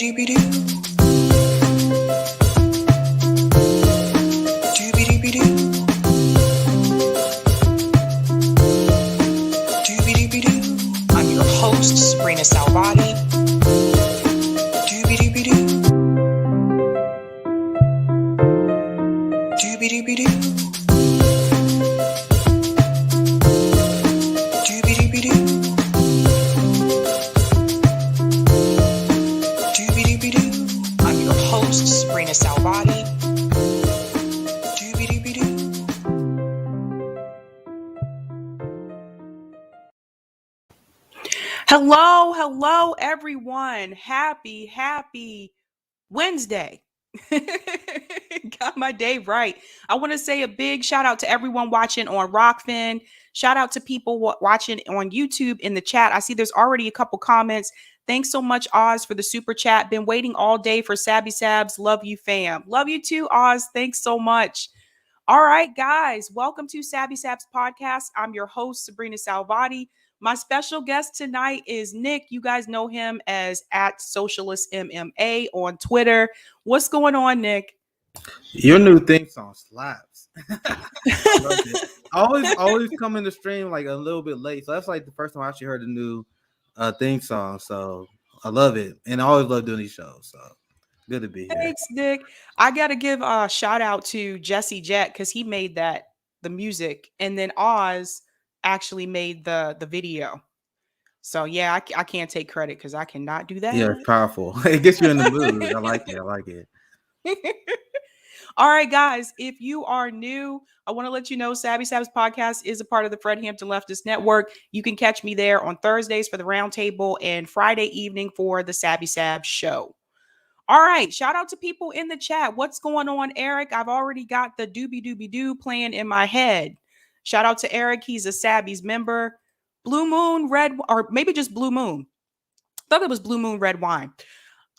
I'm your host, Sabrina Salvati. I'm your host, Sabrina Salvati. Hello, everyone. Happy Wednesday. Got my day right. I want to say a big shout out to everyone watching on Rockfin. Shout out to people watching on YouTube in the chat. I see there's already a couple comments. Thanks so much, Oz, for the super chat. Been waiting all day for Sabby Sabs. Love you, fam. Love you too, Oz. Thanks so much. All right, guys. Welcome to Sabby Sabs podcast. I'm your host, Sabrina Salvati. My special guest tonight is Nick. You guys know him as at Socialist MMA on Twitter. What's going on, Nick? Your new theme song slaps. I always come in the stream like a little bit late, so that's like the first time I actually heard the new theme song. So I love it, and I always love doing these shows. So good to be here. Thanks, Nick. I gotta give a shout out to Jesse Jet because he made the music, and then Oz actually made the video. So yeah, I can't take credit because I cannot do that. Yeah, it's powerful. It gets you in the mood. I like it. All right, guys, if you are new, I want to let you know Sabby Sabs podcast is a part of the Fred Hampton Leftist Network. You can catch me there on Thursdays for the roundtable and Friday evening for the Sabby Sabs show. All right, shout out to people in the chat. What's going on, Eric? I've already got the doobie-doobie-doo playing in my head. Shout out to Eric. He's a Sabby's member. Blue Moon Red, or maybe just Blue Moon. I thought it was Blue Moon Red Wine.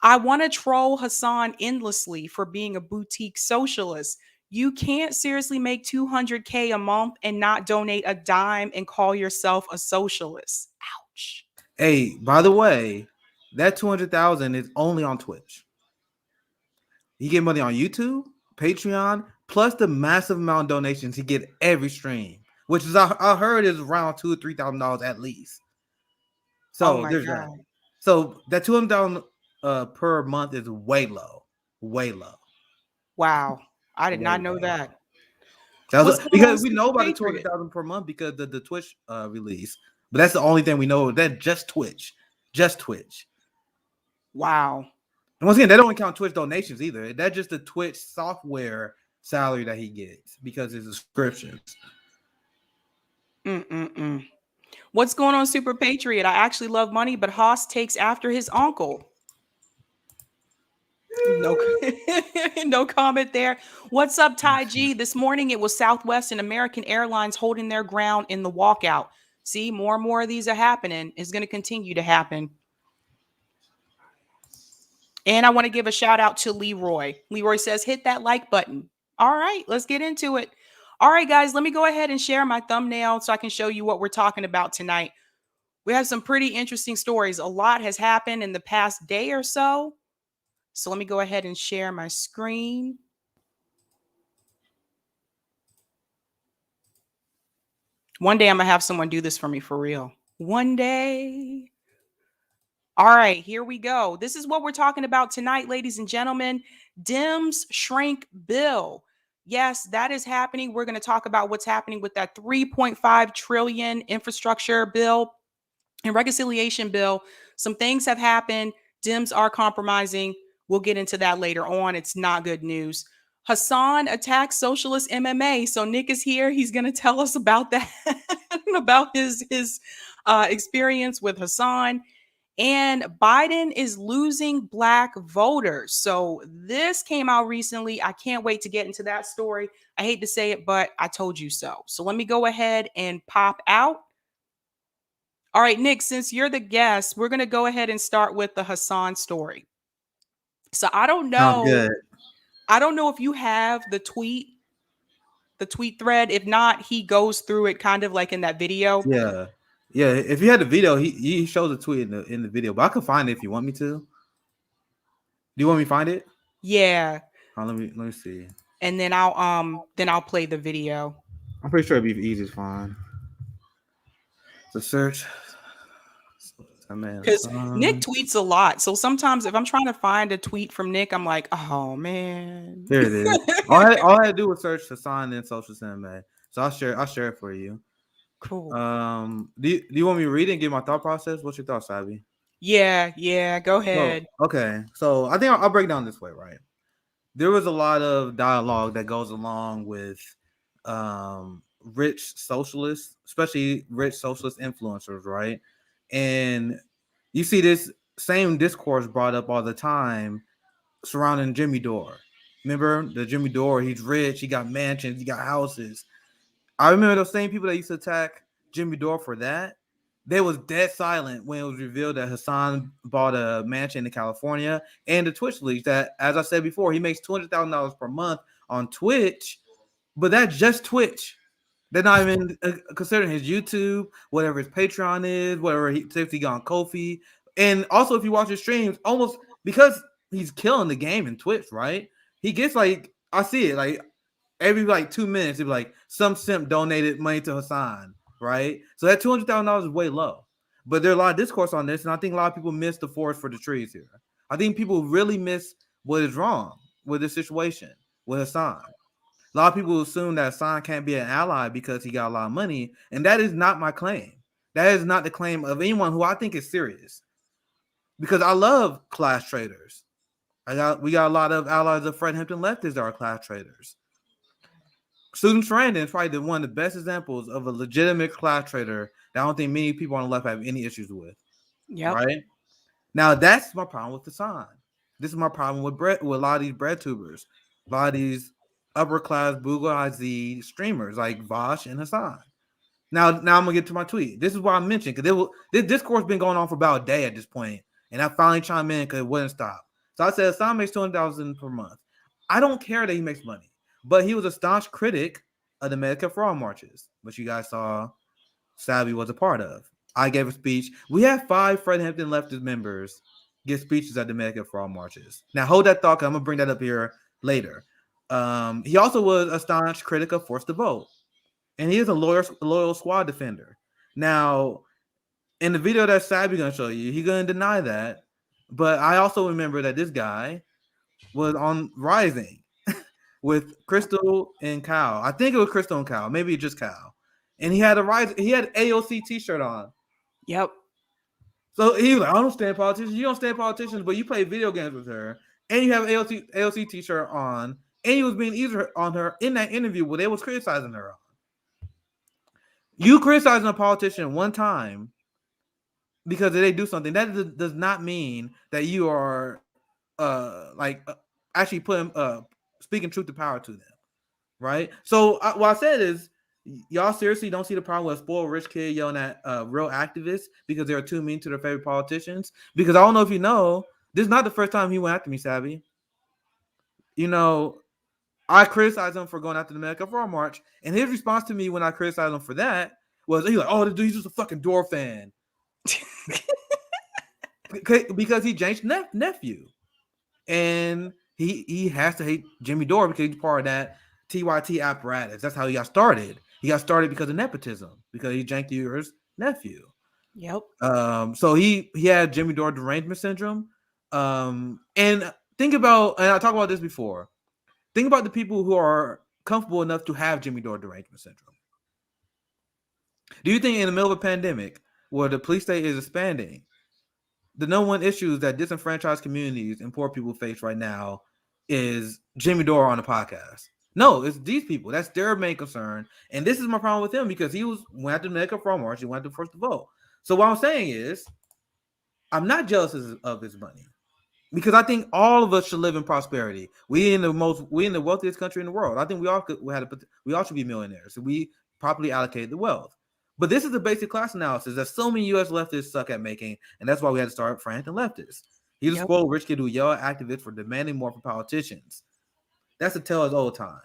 I want to troll Hassan endlessly for being a boutique socialist. You can't seriously make $200K a month and not donate a dime and call yourself a socialist. Ouch. Hey, by the way, that 200,000 is only on Twitch. You get money on YouTube, Patreon, plus the massive amount of donations he get every stream, which is I heard is around $2,000 or $3,000 at least. So there's that. So that 200,000 per month is way low. Wow, I did not know that. Because we know about the 200,000 per month because of the Twitch release, but that's the only thing we know. That just Twitch. Wow. And once again, they don't count Twitch donations either. That's just the Twitch software salary that he gets because his subscriptions. What's going on, Super Patriot? I actually love money, but Haas takes after his uncle. No comment there. What's up, Ty G? This morning it was Southwest and American Airlines holding their ground in the walkout. See, more and more of these are happening. It's going to continue to happen. And I want to give a shout out to Leroy. Leroy says, hit that like button. All right, let's get into it. All right, guys, let me go ahead and share my thumbnail so I can show you what we're talking about tonight. We have some pretty interesting stories. A lot has happened in the past day or so. So let me go ahead and share my screen. One day I'm going to have someone do this for me for real. One day. All right, here we go. This is what we're talking about tonight, ladies and gentlemen. Dems shrink bill. Yes, that is happening. We're going to talk about what's happening with that 3.5 trillion infrastructure bill and reconciliation bill. Some things have happened. Dems are compromising. We'll get into that later on. It's not good news. Hasan attacks Socialist MMA. So Nick is here. He's going to tell us about that, about his experience with Hasan. And Biden is losing Black voters. So this came out recently. I can't wait to get into that story. I hate to say it, but I told you so. So let me go ahead and pop out. All right, Nick, since you're the guest, we're going to go ahead and start with the Hasan story. So I don't know. I don't know if you have the tweet thread. If not, he goes through it kind of like in that video. Yeah. If you had the video, he shows a tweet in the video, but I can find it if you want me to. Do you want me to find it? Yeah. Let me see. And then I'll play the video. I'm pretty sure it'd be easy to find. The search. I mean, Because Nick tweets a lot. So sometimes if I'm trying to find a tweet from Nick, I'm like, oh man. there it is. All I had to do was search Hassan and Socialist MMA. So I'll share it for you. Cool. Do you want me to read it and give my thought process? What's your thoughts, Sabby? Yeah, go So ahead. okay, so I think I'll break down this way, right? There was a lot of dialogue that goes along with rich socialists, especially rich socialist influencers, right? And you see this same discourse brought up all the time surrounding Jimmy Dore. Remember the Jimmy Dore? He's rich, he got mansions, he got houses. I remember those same people that used to attack Jimmy Dore for that. They was dead silent when it was revealed that Hassan bought a mansion in California, and the Twitch leaks that, as I said before, he makes $200,000 per month on Twitch, but that's just Twitch. They're not even considering his YouTube, whatever his Patreon is, whatever he got on Kofi, and also if you watch his streams, almost because he's killing the game in Twitch, right? He gets like I see it like every like 2 minutes, it'd be like some simp donated money to Hassan, right? So that $200,000 is way low. But there's a lot of discourse on this, and I think a lot of people miss the forest for the trees here. I think people really miss what is wrong with this situation with Hassan. A lot of people assume that Hassan can't be an ally because he got a lot of money, and that is not my claim. That is not the claim of anyone who I think is serious. Because I love class traders. We got a lot of allies of Fred Hampton leftists that are class traders. Susan Sarandon is probably one of the best examples of a legitimate class trader that I don't think many people on the left have any issues with. Yep. Right? Now that's my problem with Hassan. This is my problem with with a lot of these bread tubers, a lot of these upper class bourgeoisie streamers like Vosh and Hassan. Now I'm gonna get to my tweet. This is why I mentioned because this discourse been going on for about a day at this point, and I finally chimed in because it wouldn't stop. So I said Hassan makes $200,000 per month. I don't care that he makes money, but he was a staunch critic of the Medicare for All marches, which you guys saw Sabby was a part of. I gave a speech. We have 5 Fred Hampton leftist members give speeches at the Medicare for All marches. Now hold that thought, because I'm gonna bring that up here later. He also was a staunch critic of forced to vote, and he is a loyal squad defender. Now, in the video that Sabby gonna show you, he's gonna deny that. But I also remember that this guy was on Rising with Crystal and Kyle. I think it was Crystal and Kyle, maybe just Kyle. And he had he had AOC t-shirt on. Yep. So he was like, I don't stand politicians. You don't stand politicians, but you play video games with her, and you have AOC t-shirt on, and he was being easier on her in that interview where they was criticizing her on. You criticizing a politician one time because they do something, that does not mean that you are actually putting speaking truth to power to them, right? So what I said is, y'all seriously don't see the problem with a spoiled rich kid yelling at real activists because they're too mean to their favorite politicians? Because I don't know if you know, this is not the first time he went after me, Sabby. You know, I criticized him for going after the Medicare for All march, and his response to me when I criticized him for that was, he's like, "Oh, this dude, he's just a fucking Dore fan," because he James' nephew, and he has to hate Jimmy Dore because he's part of that TYT apparatus. That's how he got started. He got started because of nepotism, because he Cenk Uygur's nephew. Yep. So he had Jimmy Dore derangement syndrome. And think about, and I talked about this before, think about the people who are comfortable enough to have Jimmy Dore derangement syndrome. Do you think in the middle of a pandemic where the police state is expanding, the number one issues that disenfranchised communities and poor people face right now is Jimmy Dore on the podcast? No, it's these people. That's their main concern. And this is my problem with him, because he went after the Medicare for All march. He went after the first to vote. So what I'm saying is, I'm not jealous of his money, because I think all of us should live in prosperity. We in the wealthiest country in the world. I think we all should be millionaires. So we properly allocated the wealth. But this is the basic class analysis that so many U.S. leftists suck at making, and that's why we had to start Fred Hampton leftists. He's a spoiled rich kid who yell at activists for demanding more from politicians. That's a tale as old time.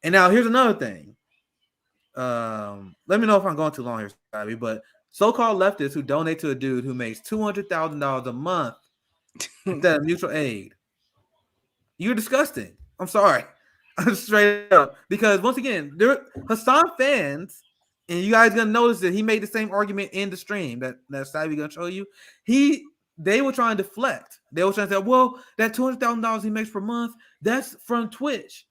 And now here's another thing. Let me know if I'm going too long here, Sabby, but so-called leftists who donate to a dude who makes $200,000 a month instead of mutual aid. You're disgusting. I'm sorry. Straight up. Because once again, there Hassan fans, and you guys gonna notice that he made the same argument in the stream that Sabby gonna show you. They were trying to deflect. They were trying to say, well, that $200,000 he makes per month, that's from Twitch.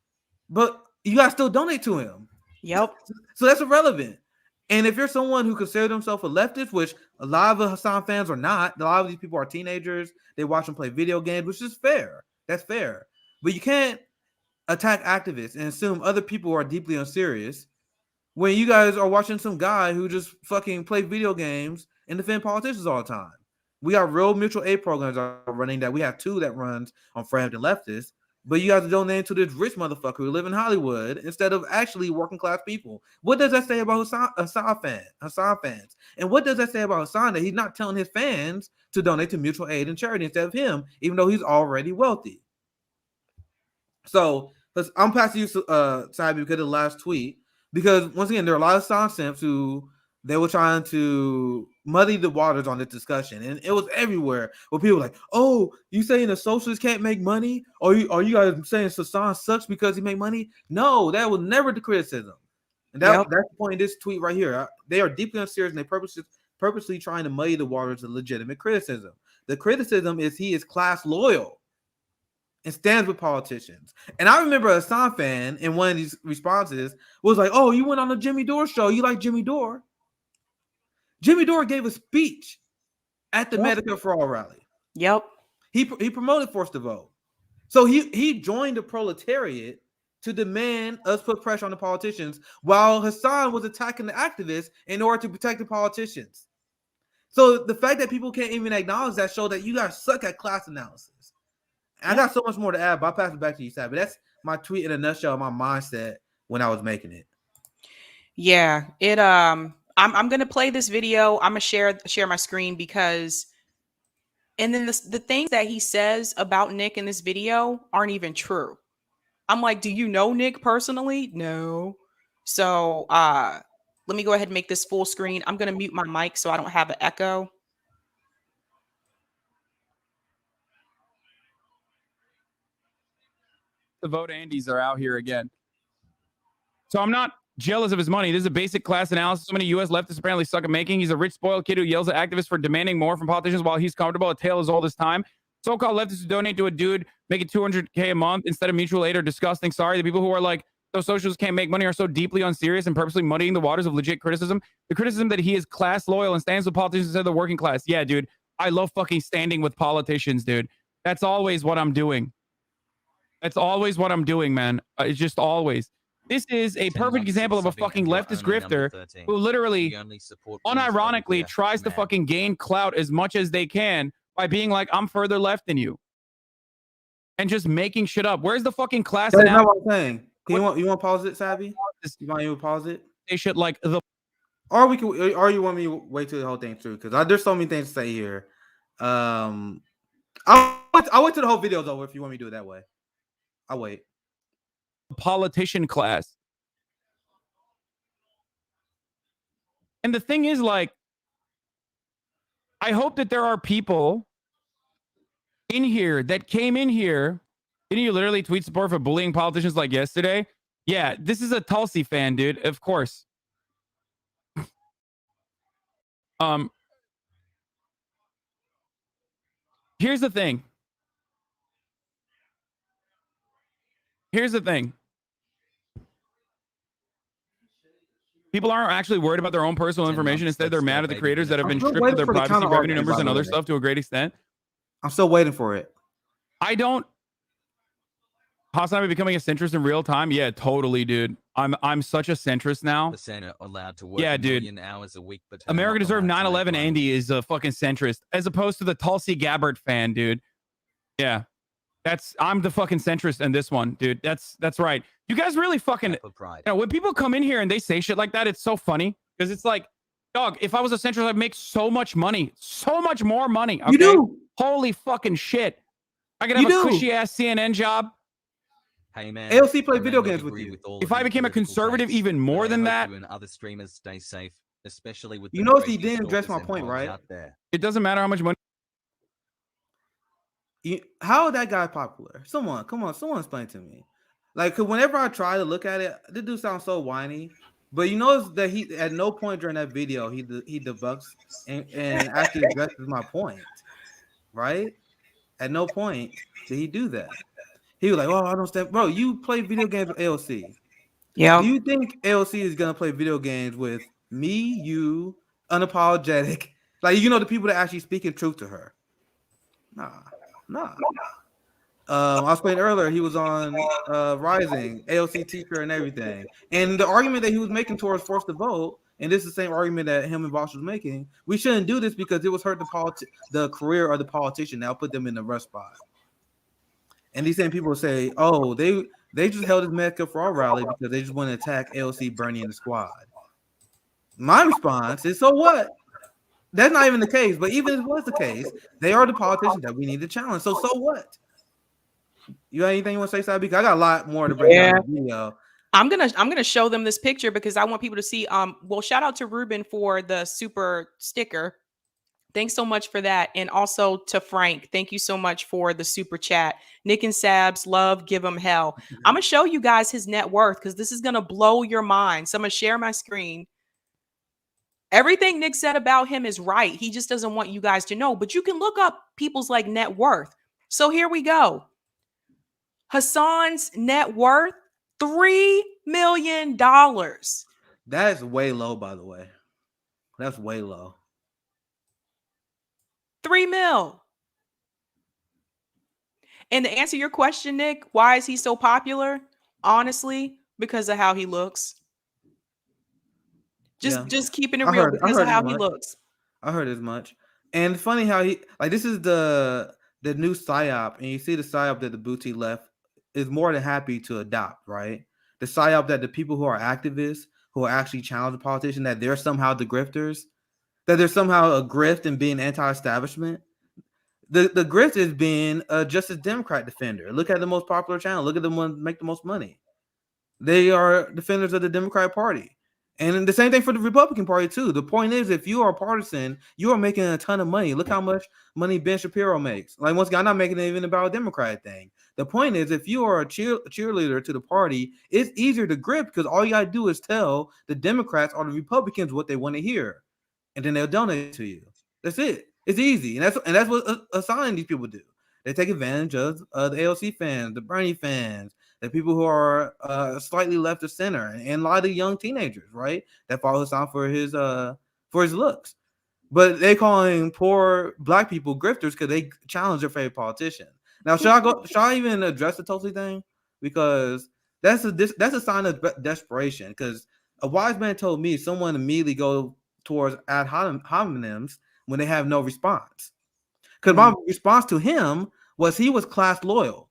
But you guys still donate to him. Yep. So that's irrelevant. And if you're someone who considers themselves a leftist, which a lot of the Hassan fans are not, a lot of these people are teenagers. They watch him play video games, which is fair. That's fair. But you can't attack activists and assume other people are deeply unserious when you guys are watching some guy who just fucking play video games and defend politicians all the time. We got real mutual aid programs are running that. We have 2 that runs on Frampton leftists, but you guys are donating to this rich motherfucker who live in Hollywood instead of actually working class people. What does that say about Hassan fans? And what does that say about Hassan that he's not telling his fans to donate to mutual aid and charity instead of him, even though he's already wealthy? So I'm passing you, Sabby, because of the last tweet. Because once again, there are a lot of Hassan simps who they were trying to muddy the waters on this discussion, and it was everywhere. Where people were like, "Oh, you saying the socialists can't make money? Or are you guys saying Hassan sucks because he make money?" No, that was never the criticism, and that's the point of this tweet right here. They are deeply unserious, and they purposely trying to muddy the waters of legitimate criticism. The criticism is he is class loyal and stands with politicians. And I remember a Hassan fan in one of these responses was like, "Oh, you went on the Jimmy Dore show. You like Jimmy Dore?" Jimmy Dore gave a speech at the Medicare for All rally. Yep. He promoted Forced to Vote. So he joined the proletariat to demand us put pressure on the politicians while Hassan was attacking the activists in order to protect the politicians. So the fact that people can't even acknowledge that shows that you guys suck at class analysis. And I got so much more to add, but I'll pass it back to you, Sabby. That's my tweet in a nutshell, my mindset when I was making it. Yeah, I'm gonna play this video. I'm gonna share my screen because, and then the things that he says about Nick in this video aren't even true. I'm like, do you know Nick personally? No. So let me go ahead and make this full screen. I'm gonna mute my mic so I don't have an echo. The vote Andes are out here again. So I'm not jealous of his money. This is a basic class analysis. So many U.S. leftists apparently suck at making. He's a rich, spoiled kid who yells at activists for demanding more from politicians while he's comfortable. A tale as old as time. So-called leftists who donate to a dude making $200K a month instead of mutual aid are disgusting. Sorry, the people who are like, those socialists can't make money are so deeply unserious and purposely muddying the waters of legit criticism. The criticism that he is class loyal and stands with politicians instead of the working class. Yeah, dude. I love fucking standing with politicians, dude. That's always what I'm doing. That's always what I'm doing, man. It's just always. This is a perfect example of a fucking leftist grifter who literally, unironically, tries to fucking gain clout as much as they can by being like, I'm further left than you. And just making shit up. Where's the fucking class? That's not what I'm saying. You want to pause it, Sabby? You want to pause it? They should like the. Or you want me to wait till the whole thing through? Because there's so many things to say here. I'll wait till the whole video's over if you want me to do it that way. I'll wait. Politician class. And the thing is, like, I hope that there are people in here that came in here. Didn't you literally tweet support for bullying politicians like yesterday? Yeah, this is a Tulsi fan, dude. Of course. Here's the thing. Here's the thing. People aren't actually worried about their own personal information. Instead, they're mad at the creators that have been stripped of their privacy, revenue numbers, and other stuff to a great extent. I'm still waiting for it. I don't. Hassan becoming a centrist in real time? Yeah, totally, dude. I'm such a centrist now. Allowed to work yeah, dude. Hours a week, but America deserved 9/11. Andy is a fucking centrist, as opposed to the Tulsi Gabbard fan, dude. Yeah, I'm the fucking centrist in this one, dude. That's right. You guys really fucking. You know, when people come in here and they say shit like that, it's so funny because it's like, dog. If I was a centrist, I'd make so much money, so much more money. Okay? You do. Holy fucking shit! I could have a cushy ass CNN job. Hey man, AOC play video games with you. If I became a conservative even more than that, and other streamers stay safe, especially with you know, if he didn't address my point, right? It doesn't matter how much money. How that guy popular? Someone, come on, someone explain to me. Like, 'cause whenever I try to look at it, this dude sounds so whiny. But you notice that he at no point during that video he debunks and actually addresses my point, right? At no point did he do that. He was like, "Oh, I don't stand, bro. You play video games with AOC. Yeah. Do you think AOC is gonna play video games with me, you, unapologetic, like the people that actually speaking truth to her? Nah. I was playing earlier. He was on Rising, AOC teacher, and everything. And the argument that he was making towards forced to vote, and this is the same argument that him and Vosh was making. We shouldn't do this because it was hurt the career of the politician. Now put them in the rush spot. And these same people say, "Oh, they just held this Medicare for All rally because they just want to attack AOC, Bernie, and the squad." My response is, "So what? That's not even the case. But even if it was the case, they are the politicians that we need to challenge. So what? You got anything you want to say, Sabby? Because I got a lot more to break down in the video. I'm gonna show them this picture because I want people to see. Well, shout out to Ruben for the super sticker. Thanks so much for that. And also to Frank, thank you so much for the super chat. Nick and Sabs, love, give him hell. I'm gonna show you guys his net worth because this is gonna blow your mind. So I'm gonna share my screen. Everything Nick said about him is right. He just doesn't want you guys to know, but you can look up people's like net worth. So here we go. Hassan's net worth, $3 million. That's way low, by the way. That's way low. 3 mil. And to answer your question, Nick, why is he so popular? Honestly, because of how he looks. Just keeping it real because of how he looks. I heard as much. And it's funny how this is the new PSYOP, and you see the PSYOP that the booty left is more than happy to adopt, right? The PSYOP that the people who are activists, who are actually challenging the politician, that they're somehow the grifters, that there's somehow a grift in being anti-establishment. The grift is being a Justice Democrat defender. Look at the most popular channel. Look at the ones that make the most money. They are defenders of the Democratic Party. And the same thing for the Republican Party, too. The point is, if you are partisan, you are making a ton of money. Look how much money Ben Shapiro makes. Like, once again, I'm not making it even about a Democrat thing. The point is, if you are a cheerleader to the party, it's easier to grip because all you got to do is tell the Democrats or the Republicans what they want to hear, and then they'll donate to you. That's it. It's easy. And that's what Hassan these people do. They take advantage of the AOC fans, the Bernie fans, the people who are slightly left of center, and a lot of the young teenagers, right, that follow Hassan for his looks. But they calling poor black people grifters because they challenge their favorite politician. Now, should I even address the Tulsi thing? Because that's a sign of desperation. Because a wise man told me someone immediately go towards ad hominems when they have no response. Because my response to him was he was class loyal.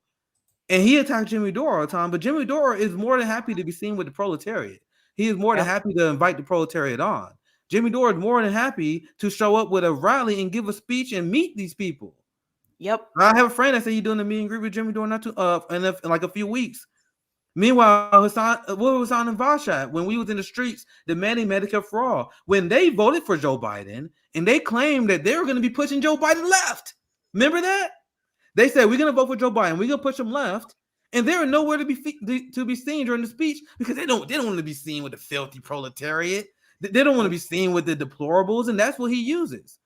And he attacked Jimmy Dore all the time, but Jimmy Dore is more than happy to be seen with the proletariat. He is more than happy to invite the proletariat on. Jimmy Dore is more than happy to show up with a rally and give a speech and meet these people. Yep. I have a friend that said he's doing a meet and greet with Jimmy Dore in like a few weeks. Meanwhile, Hassan, what was Hassan and Vosh at when we was in the streets demanding Medicare for all? When they voted for Joe Biden and they claimed that they were going to be pushing Joe Biden left. Remember that? They said, we're going to vote for Joe Biden. We're going to push him left. And they were nowhere to be seen during the speech because they don't want to be seen with the filthy proletariat. They don't want to be seen with the deplorables. And that's what he uses.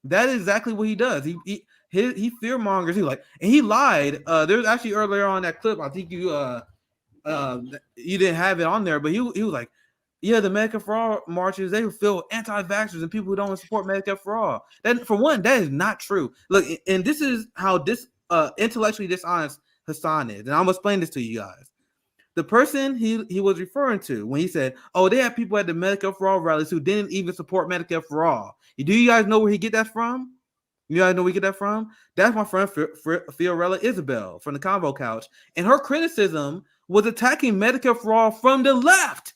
That is exactly what he does. He fear mongers. And he lied. There's actually earlier on that clip, I think you didn't have it on there, but he was like, yeah, the Medicare for All marches, they feel anti-vaxxers and people who don't support Medicare for All. That, for one, that is not true. Look, and this is how intellectually dishonest Hassan is. And I'm going to explain this to you guys. The person he was referring to when he said, oh, they have people at the Medicare for All rallies who didn't even support Medicare for All. Do you guys know where he get that from? You guys know where he get that from? That's my friend Fiorella Isabel from the Convo Couch. And her criticism was attacking Medicare for All from the left.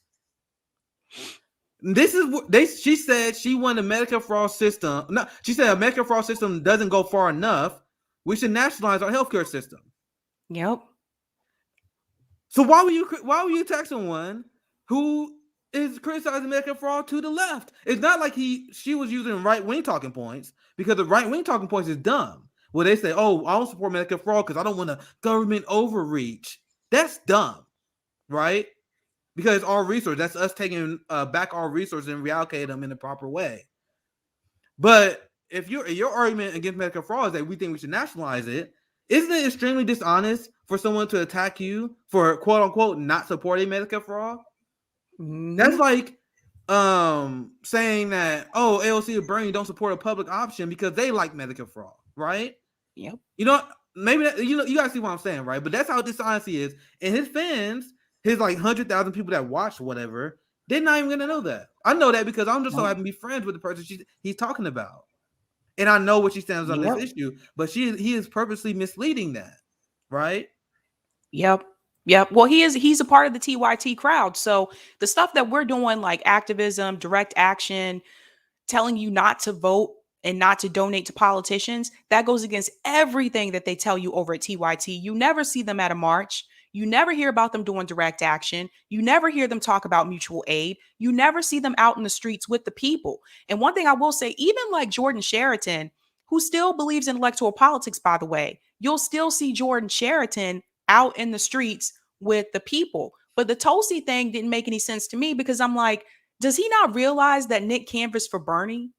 This is what she said. She wanted a Medicare for All system. No, she said a Medicare for All system doesn't go far enough. We should nationalize our healthcare system. Yep. So why would you attack someone who is criticizing Medicare for All to the left? It's not like she was using right-wing talking points, because the right-wing talking points is dumb. where they say, "Oh, I don't support Medicare for all because I don't want a government overreach." That's dumb, right? Because our resource, that's us taking back our resources and reallocate them in the proper way. But if your argument against Medicare for all is that we think we should nationalize it, isn't it extremely dishonest for someone to attack you for quote unquote not supporting Medicare for all? That's like saying that, oh, AOC and Bernie don't support a public option because they like Medicare for all, right? Yep. You know, maybe that, you guys see what I'm saying, right? But that's how dishonesty is. And his fans, his like 100,000 people that watch whatever, they're not even gonna know that. I know that because I'm just so happy to be friends with the person he's talking about, and I know what she stands on this issue. But he is purposely misleading that, right? Yep. Well, he's a part of the TYT crowd. So the stuff that we're doing, like activism, direct action, telling you not to vote and not to donate to politicians, that goes against everything that they tell you over at TYT. You never see them at a march. You never hear about them doing direct action. You never hear them talk about mutual aid. You never see them out in the streets with the people. And one thing I will say, even like Jordan Sheraton, who still believes in electoral politics, by the way, you'll still see Jordan Sheraton out in the streets with the people. But the Tulsi thing didn't make any sense to me because I'm like, does he not realize that Nick canvassed for Bernie?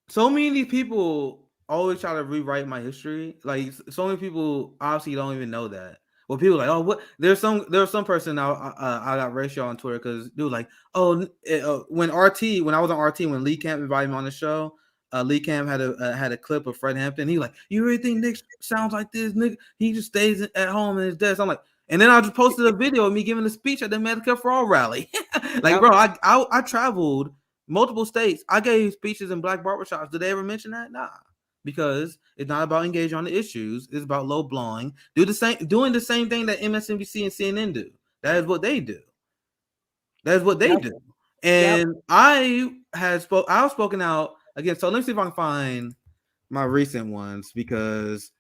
So many of these people always try to rewrite my history. Like so many people obviously don't even know that. Well, people are like, oh, what? There's some person I got ratio on Twitter because dude like, oh, when I was on RT when Lee Camp invited me on the show, Lee Camp had a clip of Fred Hampton. He like, you really think Nick sounds like this? Nick, he just stays at home in his desk. I'm like, and then I just posted a video of me giving a speech at the Medicare for All rally. Like, bro, I traveled multiple states. I gave speeches in black barbershops. Did they ever mention that? Nah. Because it's not about engaging on the issues. It's about low blowing. Doing the same thing that MSNBC and CNN do. That is what they do. And I have spoken out again. So let me see if I can find my recent ones because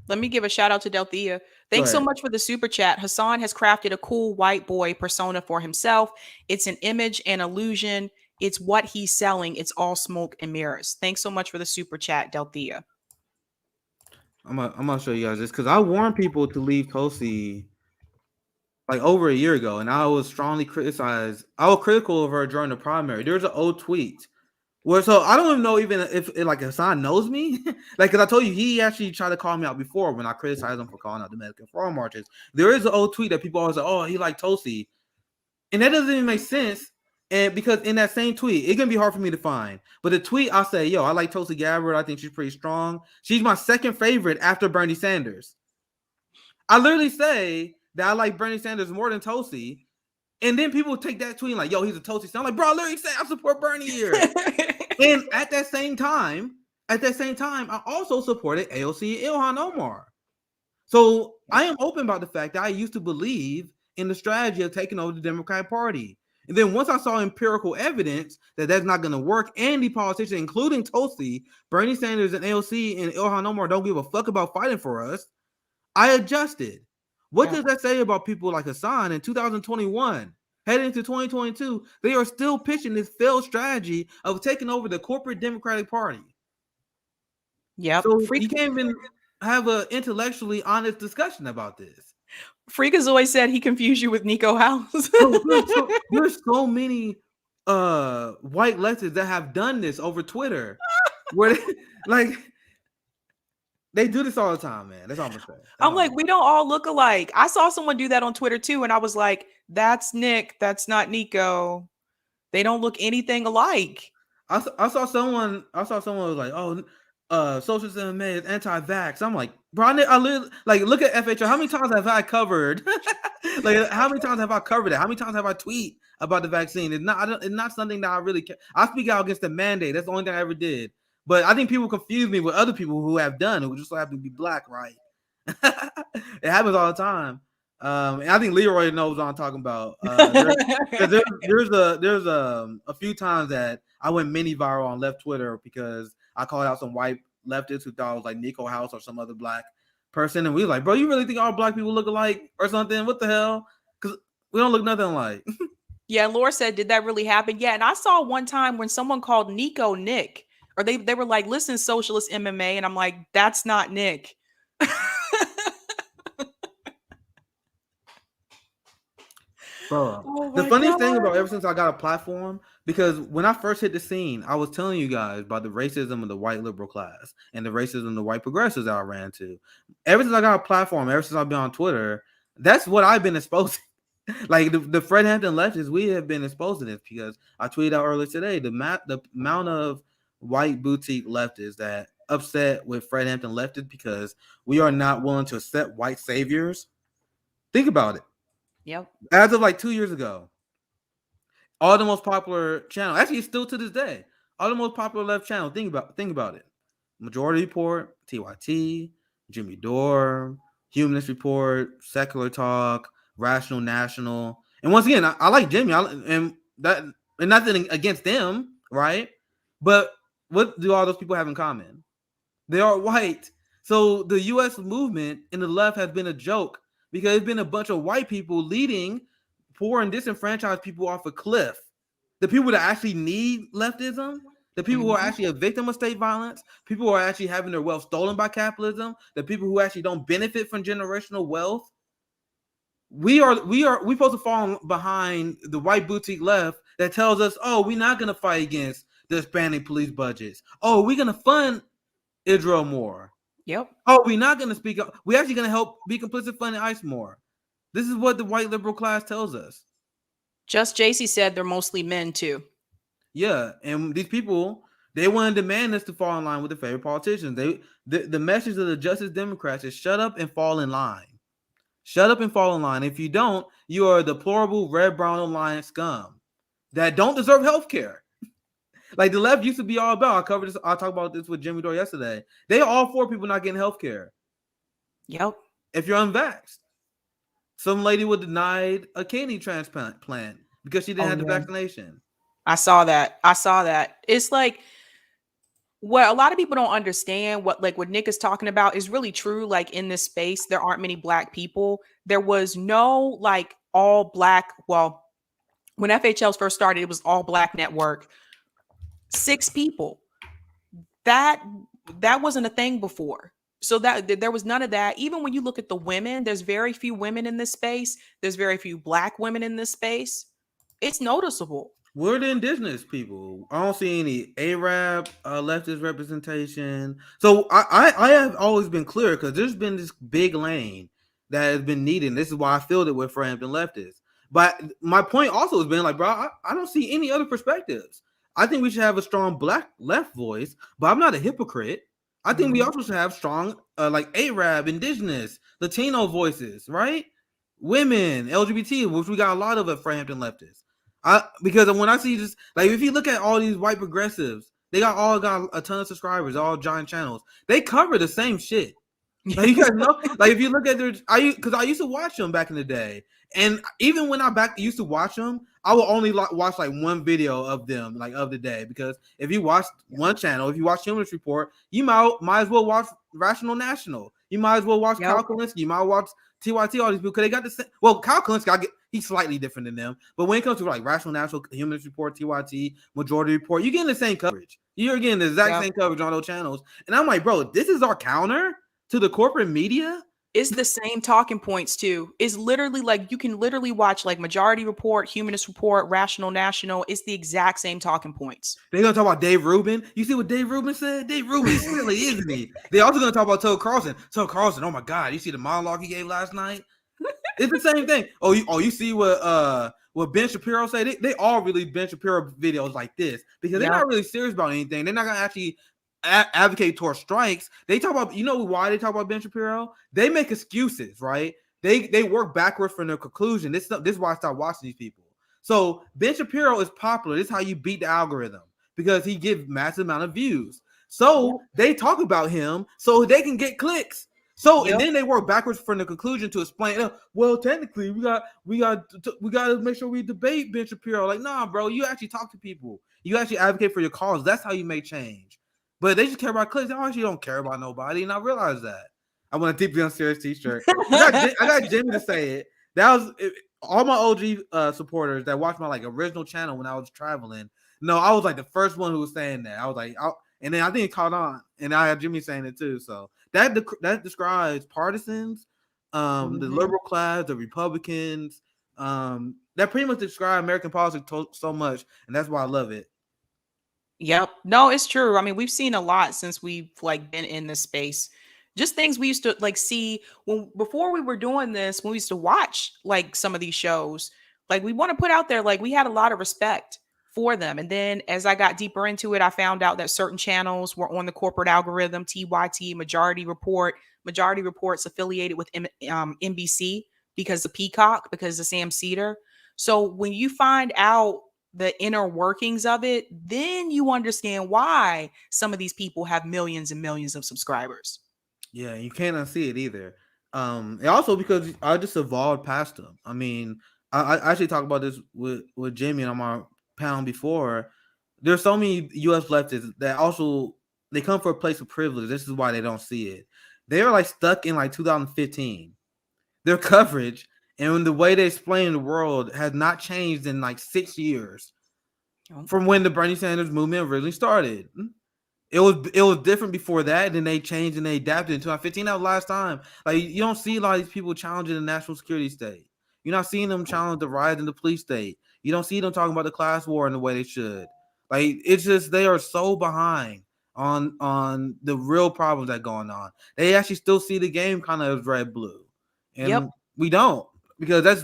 let me give a shout out to Delthea. Thanks so much for the super chat. Hassan has crafted a cool white boy persona for himself. It's an image and illusion. It's what he's selling. It's all smoke and mirrors. Thanks so much for the super chat, Delthea. I'm gonna show you guys this because I warned people to leave Tulsi like over a year ago, and I was strongly criticized. I was critical of her during the primary. There's an old tweet where, so I don't even know if like Hassan knows me, like because I told you he actually tried to call me out before when I criticized him for calling out the Medicare for all marches. There is an old tweet that people always say, oh, he liked Tulsi, and that doesn't even make sense. And because in that same tweet, it's gonna be hard for me to find. But the tweet, I'll say, yo, I like Tulsi Gabbard. I think she's pretty strong. She's my second favorite after Bernie Sanders. I literally say that I like Bernie Sanders more than Tulsi. And then people take that tweet like, yo, he's a Tulsi. I'm like, bro, I literally say I support Bernie here. And at that same time, I also supported AOC and Ilhan Omar. So I am open about the fact that I used to believe in the strategy of taking over the Democratic Party. And then once I saw empirical evidence that that's not going to work, and the politicians, including Tulsi, Bernie Sanders, and AOC, and Ilhan Omar don't give a fuck about fighting for us, I adjusted. What does that say about people like Hassan in 2021? Heading into 2022, they are still pitching this failed strategy of taking over the corporate Democratic Party. Yep. So you can't even have an intellectually honest discussion about this. Freakazoid said he confused you with Nico House. There's so many white leftists that have done this over Twitter, where they do this all the time, man. That's all I'm saying. I'm like, we don't all look alike. I saw someone do that on Twitter too, and I was like, that's Nick. That's not Nico. They don't look anything alike. I saw someone was like, oh, Socialist MMA is anti-vax. I'm like, bro, I literally, like, look at FHO. How many times have I covered? Like, how many times have I covered it? How many times have I tweet about the vaccine? It's not something that I really care. I speak out against the mandate. That's the only thing I ever did. But I think people confuse me with other people who have done it, who just so happen to be black, right? It happens all the time. And I think Leroy knows what I'm talking about. There's a few times that I went mini viral on left Twitter because I called out some white leftists who thought it was like Nico House or some other black person, and we were like, bro, you really think all black people look alike or something? What the hell? Because we don't look nothing alike. Yeah, Laura said, did that really happen? Yeah, and I saw one time when someone called Nico Nick Or they were like, listen, Socialist MMA. And I'm like, that's not Nick. Bro, Oh the my funniest thing about God. ever since I got a platform, because when I first hit the scene, I was telling you guys about the racism of the white liberal class and the racism of the white progressives that I ran to. Ever since I got a platform, ever since I've been on Twitter, that's what I've been exposing. Like the Fred Hampton leftists, we have been exposed to this because I tweeted out earlier today the amount of white boutique leftists that upset with Fred Hampton leftists because we are not willing to accept white saviors. Think about it. Yep. As of like 2 years ago, all the most popular channel, actually still to this day, all the most popular left channel. Think about it. Majority Report, TYT, Jimmy Dore, Humanist Report, Secular Talk, Rational National. And once again, I like Jimmy, and nothing against them, right? But what do all those people have in common? They are white. So the U.S. movement in the left has been a joke because it's been a bunch of white people leading poor and disenfranchised people off a cliff. The people that actually need leftism, the people who are actually a victim of state violence, people who are actually having their wealth stolen by capitalism, the people who actually don't benefit from generational wealth. We supposed to fall behind the white boutique left that tells us, oh, we're not gonna fight against the expanding police budgets. Oh, we're gonna fund Israel more. Yep. Oh, we're not gonna speak up. We're actually gonna help be complicit funding ICE more. This is what the white liberal class tells us. Just JC said they're mostly men too. Yeah, and these people, they want to demand us to fall in line with the favorite politicians. The message of the Justice Democrats is shut up and fall in line. Shut up and fall in line. If you don't, you are a deplorable red brown alliance scum that don't deserve health care. Like the left used to be all about. I talked about this with Jimmy Dore yesterday. They are all for people not getting health care. Yep. If you're unvaxxed. Some lady was denied a kidney transplant because she didn't have the vaccination. I saw that. It's like what a lot of people don't understand, what Nick is talking about is really true. Like in this space, there aren't many black people. There was no like all black. Well, when FHLs first started, it was all black network. 6 people. That wasn't a thing before. So that there was none of that. Even when you look at the women, there's very few women in this space. There's very few black women in this space. It's noticeable. We're the indigenous people. I don't see any Arab leftist representation. So I have always been clear because there's been this big lane that has been needed. This is why I filled it with Frampton leftists. But my point also has been like, bro, I don't see any other perspectives. I think we should have a strong black left voice, but I'm not a hypocrite. I think we also should have strong like Arab, indigenous, Latino voices, right? Women, LGBT, which we got a lot of at Frampton leftists. Because when I see this, like if you look at all these white progressives, they all got a ton of subscribers, all giant channels. They cover the same shit. Like you guys know, like if you look at because I used to watch them back in the day, and even when I used to watch them, I will only watch like one video of them, like of the day, because if you watch one channel, if you watch Humanist Report, you might as well watch Rational National. You might as well watch Kyle Kalinske. You might watch TYT. All these people because they got the same. Well, Kyle Kalinske, he's slightly different than them, but when it comes to like Rational National, Humanist Report, TYT, Majority Report, you're getting the same coverage. You're getting the exact same coverage on those channels, and I'm like, bro, this is our counter to the corporate media. It's the same talking points too. It's literally like you can literally watch like Majority Report, Humanist Report, Rational National. It's the exact same talking points. They're gonna talk about Dave Rubin. You see what Dave Rubin said? Dave Rubin is silly, isn't he? They're also gonna talk about Tucker Carlson. Tucker Carlson, oh my God, you see the monologue he gave last night? It's the same thing. You see what Ben Shapiro said? They all really Ben Shapiro videos like this because they're not really serious about anything. They're not gonna actually advocate towards strikes. They talk about, why they talk about Ben Shapiro? They make excuses, right? They work backwards from their conclusion. This is why I stopped watching these people. So Ben Shapiro is popular. This is how you beat the algorithm because he gives massive amount of views. So they talk about him so they can get clicks. So and then they work backwards from the conclusion to explain. Well, technically, we got to make sure we debate Ben Shapiro. Like, nah, bro, you actually talk to people. You actually advocate for your cause. That's how you make change. But they just care about clicks. They actually don't care about nobody, and I realize that. I want a deeply unserious T-shirt. I got Jimmy to say it. That was all my OG supporters that watched my like original channel when I was traveling. No, I was like the first one who was saying that. I was like, And then I think it caught on, and I had Jimmy saying it too. So that describes partisans, the liberal class, the Republicans. That pretty much describe American politics so much, and that's why I love it. Yep. No, it's true. I mean, we've seen a lot since we've like been in this space. Just things we used to like see when before we were doing this, when we used to watch like some of these shows, like we want to put out there, like we had a lot of respect for them. And then as I got deeper into it, I found out that certain channels were on the corporate algorithm, TYT, Majority Report. Majority Report's affiliated with NBC because of Peacock, because of Sam Cedar. So when you find out the inner workings of it, then you understand why some of these people have millions and millions of subscribers. Yeah, you can't unsee it either. And also because I just evolved past them. I mean, I actually talked about this with Jimmy on my panel before. There's so many U.S. leftists that also they come from a place of privilege. This is why they don't see it. They're like stuck in like 2015. Their coverage and the way they explain the world has not changed in like 6 years from when the Bernie Sanders movement really started. It was different before that. Then they changed and they adapted in 2015. That was last time. Like you don't see a lot of these people challenging the national security state. You're not seeing them challenge the rise in the police state. You don't see them talking about the class war in the way they should. Like it's just they are so behind on the real problems that going on. They actually still see the game kind of as red blue, and we don't because that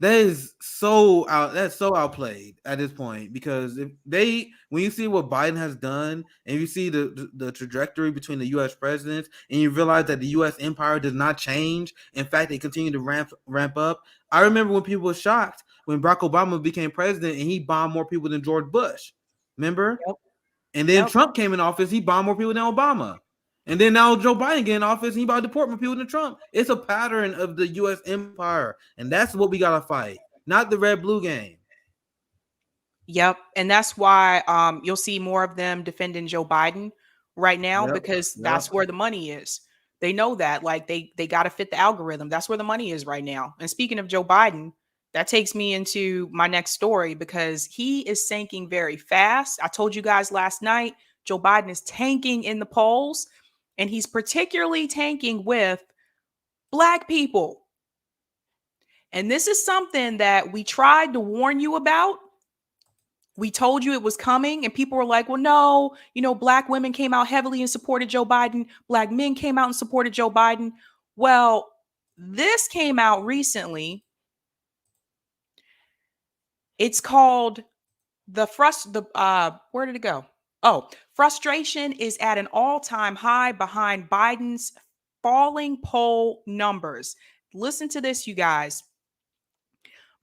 is so out. That's so outplayed at this point because when you see what Biden has done and you see the trajectory between the U.S. presidents and you realize that the U.S. empire does not change. In fact, they continue to ramp up. I remember when people were shocked when Barack Obama became president and he bombed more people than George Bush. Remember? And then Trump came in office. He bombed more people than Obama. And then now Joe Biden get in office and he about to deport more people than Trump. It's a pattern of the U.S. empire. And that's what we got to fight, not the red-blue game. Yep. And that's why you'll see more of them defending Joe Biden right now because that's where the money is. They know that. Like they got to fit the algorithm. That's where the money is right now. And speaking of Joe Biden, that takes me into my next story because he is sinking very fast. I told you guys last night, Joe Biden is tanking in the polls. And he's particularly tanking with Black people. And this is something that we tried to warn you about. We told you it was coming, and people were like, well, no, Black women came out heavily and supported Joe Biden. Black men came out and supported Joe Biden. Well, this came out recently. It's called where did it go? Oh, frustration is at an all-time high behind Biden's falling poll numbers. Listen to this, you guys.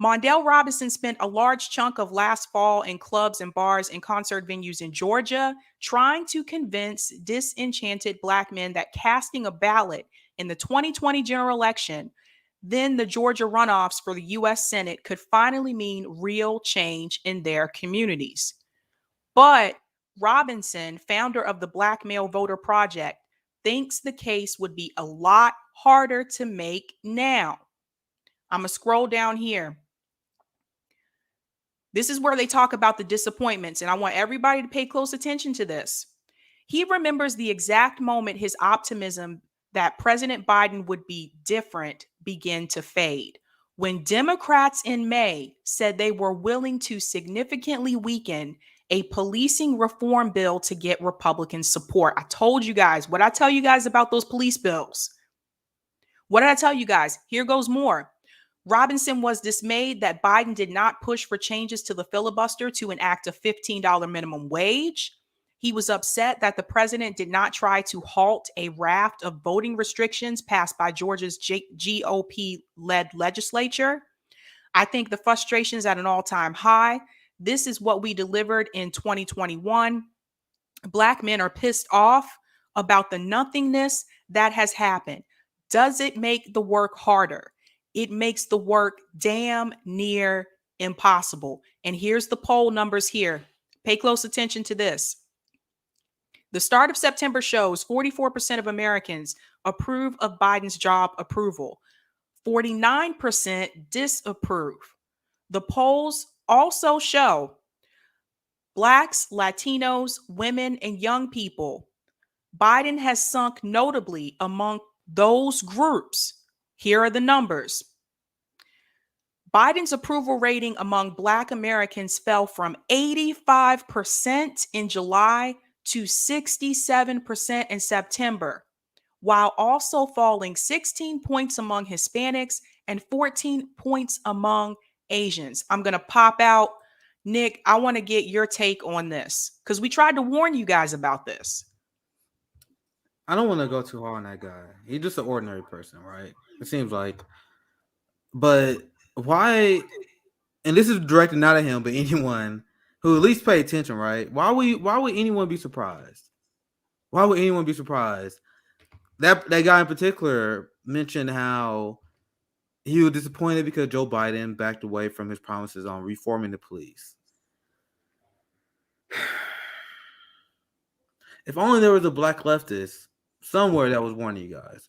Mondale Robinson spent a large chunk of last fall in clubs and bars and concert venues in Georgia trying to convince disenchanted Black men that casting a ballot in the 2020 general election, then the Georgia runoffs for the U.S. Senate could finally mean real change in their communities. But Robinson, founder of the Black Male Voter Project, thinks the case would be a lot harder to make now. I'm going to scroll down here. This is where they talk about the disappointments, and I want everybody to pay close attention to this. He remembers the exact moment his optimism that President Biden would be different began to fade. When Democrats in May said they were willing to significantly weaken a policing reform bill to get Republican support. I told you guys what I tell you guys about those police bills. What did I tell you guys? Here goes more. Robinson was dismayed that Biden did not push for changes to the filibuster to enact a $15 minimum wage. He was upset that the president did not try to halt a raft of voting restrictions passed by Georgia's GOP-led legislature. I think the frustration is at an all-time high. This is what we delivered in 2021. Black men are pissed off about the nothingness that has happened. Does it make the work harder? It makes the work damn near impossible. And here's the poll numbers here. Pay close attention to this. The start of September shows 44% of Americans approve of Biden's job approval. 49% disapprove. The polls also show Blacks, Latinos, women, and young people. Biden has sunk notably among those groups. Here are the numbers. Biden's approval rating among Black Americans fell from 85% in July to 67% in September, while also falling 16 points among Hispanics and 14 points among Asians. I'm going to pop out. Nick, I want to get your take on this because we tried to warn you guys about this. I don't want to go too hard on that guy. He's just an ordinary person, right? It seems like. But why? And this is directed not at him, but anyone who at least pay attention, right? Why would anyone be surprised? Why would anyone be surprised? That guy in particular mentioned how he was disappointed because Joe Biden backed away from his promises on reforming the police. If only there was a black leftist somewhere that was warning you guys.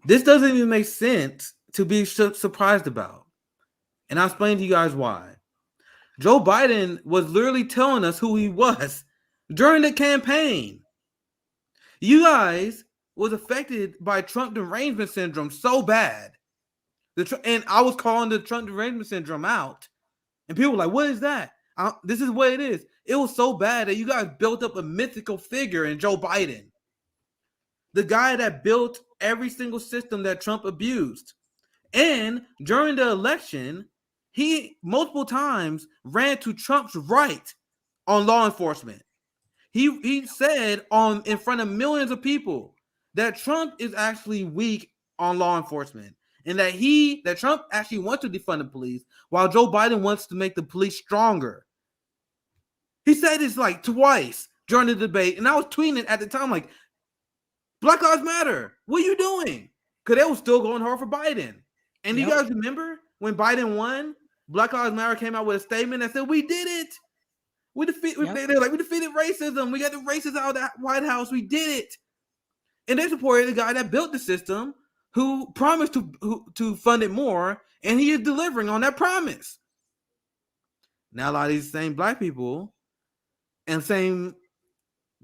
This doesn't even make sense to be surprised about. And I'll explain to you guys why. Joe Biden was literally telling us who he was during the campaign. You guys was affected by Trump derangement syndrome so bad. And I was calling the Trump derangement syndrome out. And people were like, what is that? This is what it is. It was so bad that you guys built up a mythical figure in Joe Biden. The guy that built every single system that Trump abused. And during the election, he multiple times ran to Trump's right on law enforcement. He said in front of millions of people that Trump is actually weak on law enforcement. And that Trump actually wants to defund the police while Joe Biden wants to make the police stronger. He said this like twice during the debate. And I was tweeting it at the time like, Black Lives Matter. What are you doing? Because they were still going hard for Biden. And you guys remember when Biden won, Black Lives Matter came out with a statement that said, we did it. We defeated racism. We got the racists out of that White House. We did it. And they supported the guy that built the system who promised to fund it more, and he is delivering on that promise. Now, a lot of these same black people and same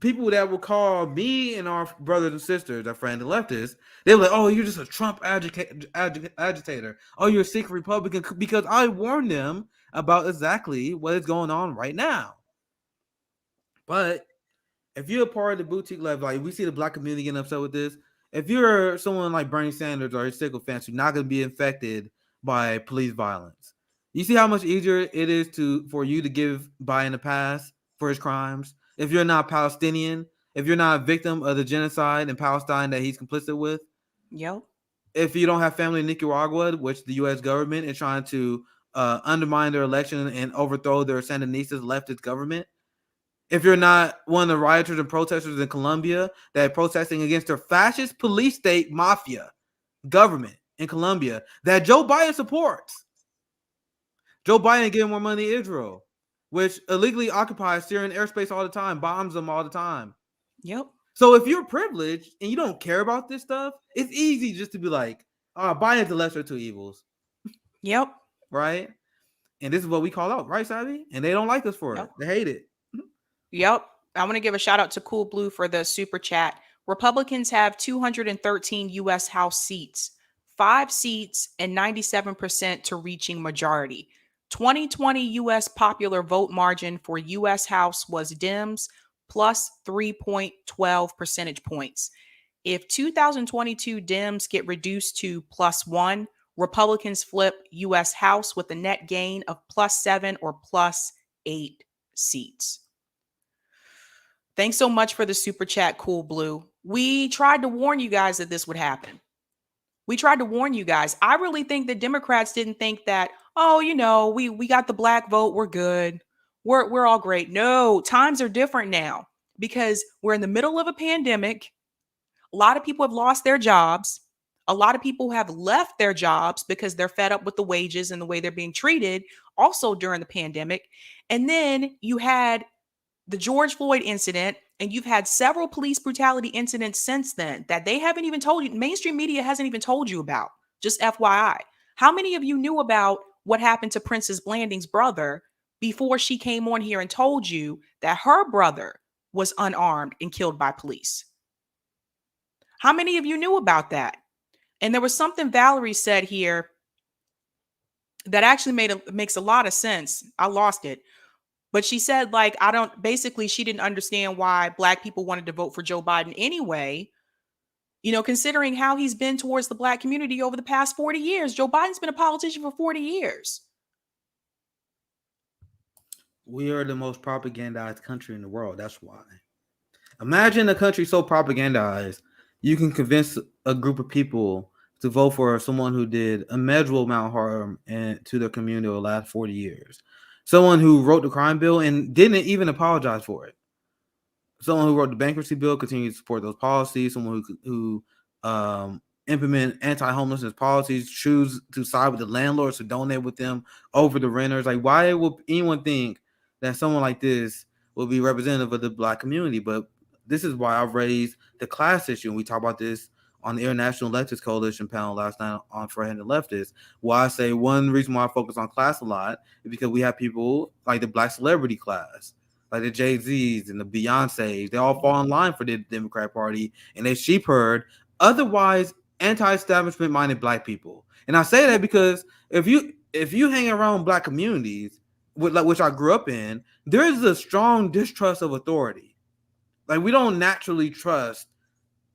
people that will call me and our brothers and sisters, our friends and leftists, they were like, oh, you're just a Trump agitator. Oh, you're a secret Republican, because I warned them about exactly what is going on right now. But if you're a part of the boutique left, like we see the black community getting upset with this, if you're someone like Bernie Sanders or his sycophants, you're not going to be infected by police violence. You see how much easier it is for you to give Biden a pass for his crimes? If you're not Palestinian, if you're not a victim of the genocide in Palestine that he's complicit with, if you don't have family in Nicaragua, which the U.S. government is trying to undermine their election and overthrow their Sandinistas leftist government, if you're not one of the rioters and protesters in Colombia that are protesting against their fascist police state mafia government in Colombia that Joe Biden supports. Joe Biden giving more money to Israel, which illegally occupies Syrian airspace all the time, bombs them all the time. So if you're privileged and you don't care about this stuff, it's easy just to be like, oh, Biden's the lesser of two evils. Right? And this is what we call out, right, Sabby? And they don't like us for it. They hate it. I want to give a shout out to Cool Blue for the super chat. Republicans have 213 U.S. House seats, 5 seats, and 97% to reaching majority. 2020 U.S. popular vote margin for U.S. House was Dems plus 3.12 percentage points. If 2022 Dems get reduced to +1, Republicans flip U.S. House with a net gain of +7 or +8 seats. Thanks so much for the super chat, Cool Blue. We tried to warn you guys that this would happen. We tried to warn you guys. I really think that Democrats didn't think that, oh, we got the black vote. We're good. We're all great. No, times are different now because we're in the middle of a pandemic. A lot of people have lost their jobs. A lot of people have left their jobs because they're fed up with the wages and the way they're being treated also during the pandemic. And then you had the George Floyd incident, and you've had several police brutality incidents since then that they haven't even told you. Mainstream media hasn't even told you about. Just FYI. How many of you knew about what happened to Princess Blanding's brother before she came on here and told you that her brother was unarmed and killed by police? How many of you knew about that? And there was something Valerie said here that actually makes a lot of sense. I lost it. But she said, like, basically, she didn't understand why Black people wanted to vote for Joe Biden anyway. You know, considering how he's been towards the Black community over the past 40 years. Joe Biden's been a politician for 40 years. We are the most propagandized country in the world. That's why. Imagine a country so propagandized, you can convince a group of people to vote for someone who did immeasurable amount of harm to their community over the last 40 years. Someone who wrote the crime bill and didn't even apologize for it. Someone who wrote the bankruptcy bill, continued to support those policies. Someone who implement anti-homelessness policies, choose to side with the landlords to donate with them over the renters. Like, why would anyone think that someone like this will be representative of the Black community? But this is why I've raised the class issue. And we talked about this on the International Leftist Coalition panel last night on Forehanded Leftists. Why I say one reason why I focus on class a lot is because we have people like the Black celebrity class, like the Jay-Z's and the Beyoncé's. They all fall in line for the Democrat Party, and they sheep herd otherwise anti-establishment minded Black people. And I say that because if you hang around Black communities, which I grew up in, there is a strong distrust of authority. Like, we don't naturally trust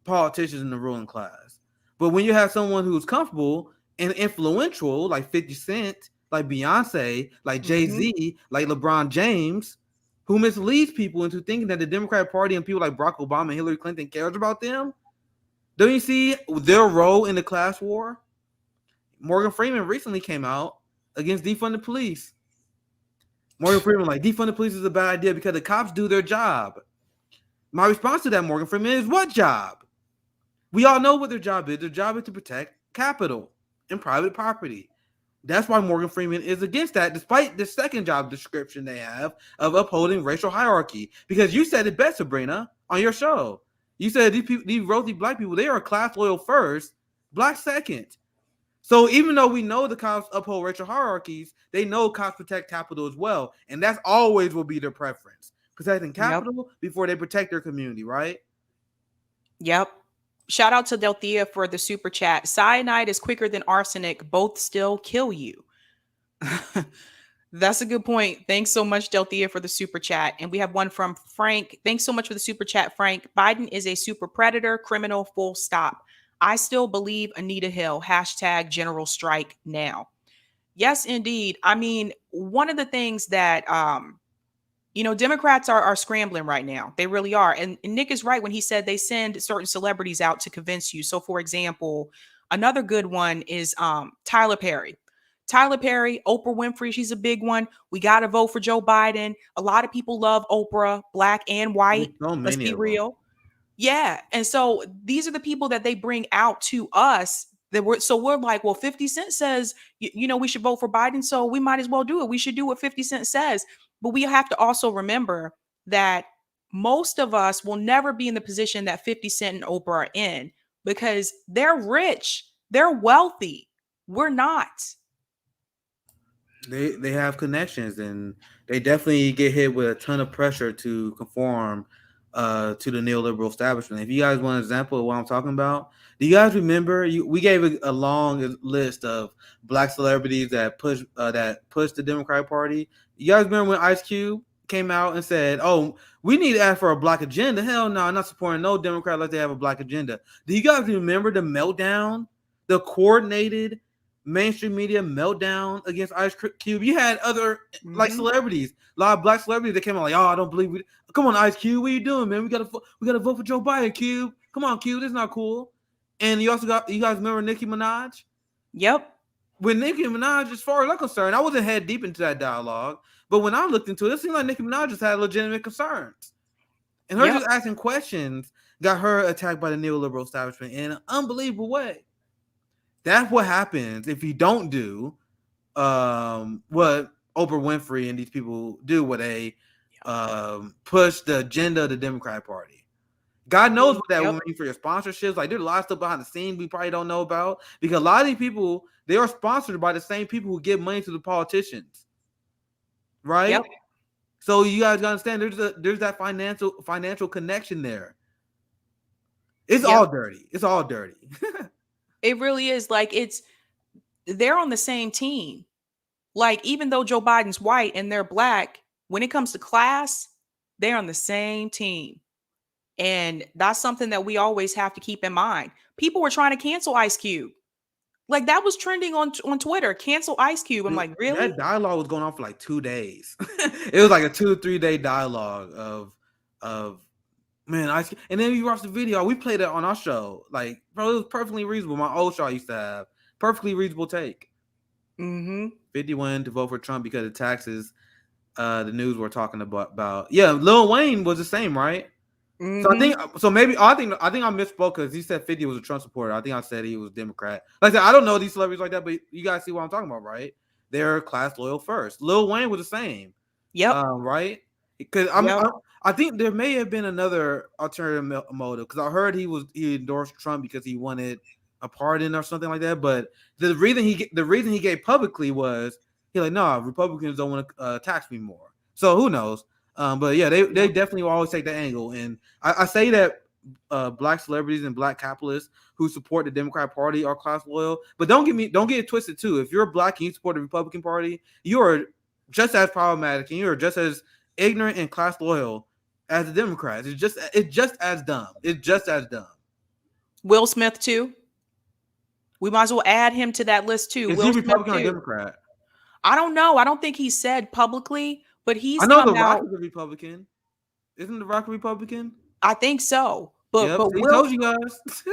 politicians in the ruling class. But when you have someone who's comfortable and influential, like 50 Cent, like Beyonce, like Jay-Z, like LeBron James, who misleads people into thinking that the Democratic Party and people like Barack Obama and Hillary Clinton cares about them, don't you see their role in the class war? Morgan Freeman recently came out against defund the police. Morgan Freeman like, defund the police is a bad idea because the cops do their job. My response to that, Morgan Freeman, is what job? We all know what their job is. Their job is to protect capital and private property. That's why Morgan Freeman is against that, despite the second job description they have of upholding racial hierarchy. Because you said it best, Sabrina, on your show. You said these rosy Black people, they are class loyal first, Black second. So even though we know the cops uphold racial hierarchies, they know cops protect capital as well. And that's always will be their preference. Protecting capital before they protect their community, right? Yep. Shout out to Delthea for the super chat. Cyanide is quicker than arsenic. Both still kill you. That's a good point. Thanks so much, Delthea, for the super chat. And we have one from Frank. Thanks so much for the super chat, Frank. Biden is a super predator, criminal, full stop. I still believe Anita Hill. # general strike now. Yes, indeed. I mean, one of the things that Democrats are scrambling right now. They really are. And Nick is right when he said they send certain celebrities out to convince you. So, for example, another good one is Tyler Perry. Tyler Perry, Oprah Winfrey, she's a big one. We got to vote for Joe Biden. A lot of people love Oprah, Black and white. Let's be real. Yeah. And so these are the people that they bring out to us. We're like, well, 50 Cent says, we should vote for Biden. So we might as well do it. We should do what 50 Cent says. But we have to also remember that most of us will never be in the position that 50 Cent and Oprah are in because they're rich. They're wealthy. We're not. They have connections, and they definitely get hit with a ton of pressure to conform to the neoliberal establishment. If you guys want an example of what I'm talking about, do you guys remember we gave a long list of Black celebrities that pushed the Democratic Party? You guys remember when Ice Cube came out and said, "Oh, we need to ask for a Black agenda"? Hell no, I'm not supporting no Democrat unless they have a Black agenda. Do you guys remember the meltdown, the coordinated mainstream media meltdown against Ice Cube? You had other like celebrities, a lot of Black celebrities that came out like, "Oh, I don't believe we." Come on, Ice Cube, what are you doing, man? We gotta vote for Joe Biden, Cube. Come on, Cube, this is not cool. And you guys remember Nicki Minaj? Yep. With Nicki Minaj, as far as I'm concerned, I wasn't head deep into that dialogue, but when I looked into it, it seemed like Nicki Minaj just had legitimate concerns, and her just asking questions got her attacked by the neoliberal establishment in an unbelievable way. That's what happens if you don't do what Oprah Winfrey and these people do, where they push the agenda of the Democratic Party. God knows what that will mean for your sponsorships. Like, there's a lot of stuff behind the scenes we probably don't know about, because a lot of these people, they are sponsored by the same people who give money to the politicians. right? Yep. So you guys gotta understand there's that financial connection there. It's Yep. all dirty. It's all dirty. It really is. Like, they're on the same team. Like, even though Joe Biden's white and they're black, when it comes to class, they're on the same team. And that's something that we always have to keep in mind. People were trying to cancel Ice Cube. Like, that was trending on Twitter. Cancel Ice Cube. I'm like, really? That dialogue was going on for like 2 days. It was like a 2 or 3 day dialogue of man, and then you watch the video. We played it on our show. Like, bro, it was perfectly reasonable. My old show I used to have perfectly reasonable take. 50 went to vote for Trump because of taxes. The news we're talking about. Yeah, Lil Wayne was the same, right? So I think I think I misspoke because he said 50 was a Trump supporter. I think I said he was Democrat. Like I said, I don't know these celebrities like that, but you guys see what I'm talking about, right? They're class loyal first. Lil Wayne was the same. Yep. Right? Because I think there may have been another alternative motive because I heard he endorsed Trump because he wanted a pardon or something like that. But the reason he gave publicly was he's like, no, Republicans don't want to tax me more. So who knows? But yeah, they definitely will always take that angle. And I say that black celebrities and black capitalists who support the Democrat Party are class loyal. But don't get it twisted too. If you're black and you support the Republican Party, you are just as problematic and you're just as ignorant and class loyal as the Democrats. It's just as dumb. It's just as dumb. Will Smith too. We might as well add him to that list too. Is Will he Republican Smith or too. Democrat? I don't know. I don't think he said publicly, but I know The Rock is a Republican. Isn't The Rock a Republican? I think so. But yep, but he told you guys.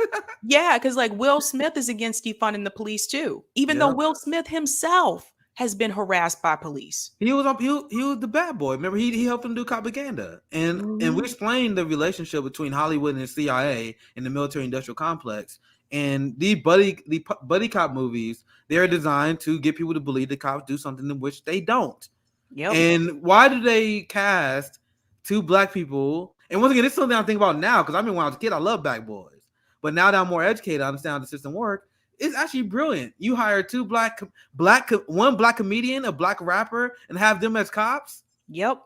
yeah, because like Will Smith is against defunding the police too, even though Will Smith himself has been harassed by police. He was the bad boy. Remember, he helped him do Copaganda, and we explained the relationship between Hollywood and the CIA and the military-industrial complex. And the buddy cop movies, they're designed to get people to believe the cops do something in which they don't. Yep. And why do they cast 2 black people? And once again, this is something I think about now because I mean, when I was a kid, I loved Bad Boys. But now that I'm more educated, I understand how the system works. It's actually brilliant. You hire 2 one black comedian, a black rapper, and have them as cops. Yep.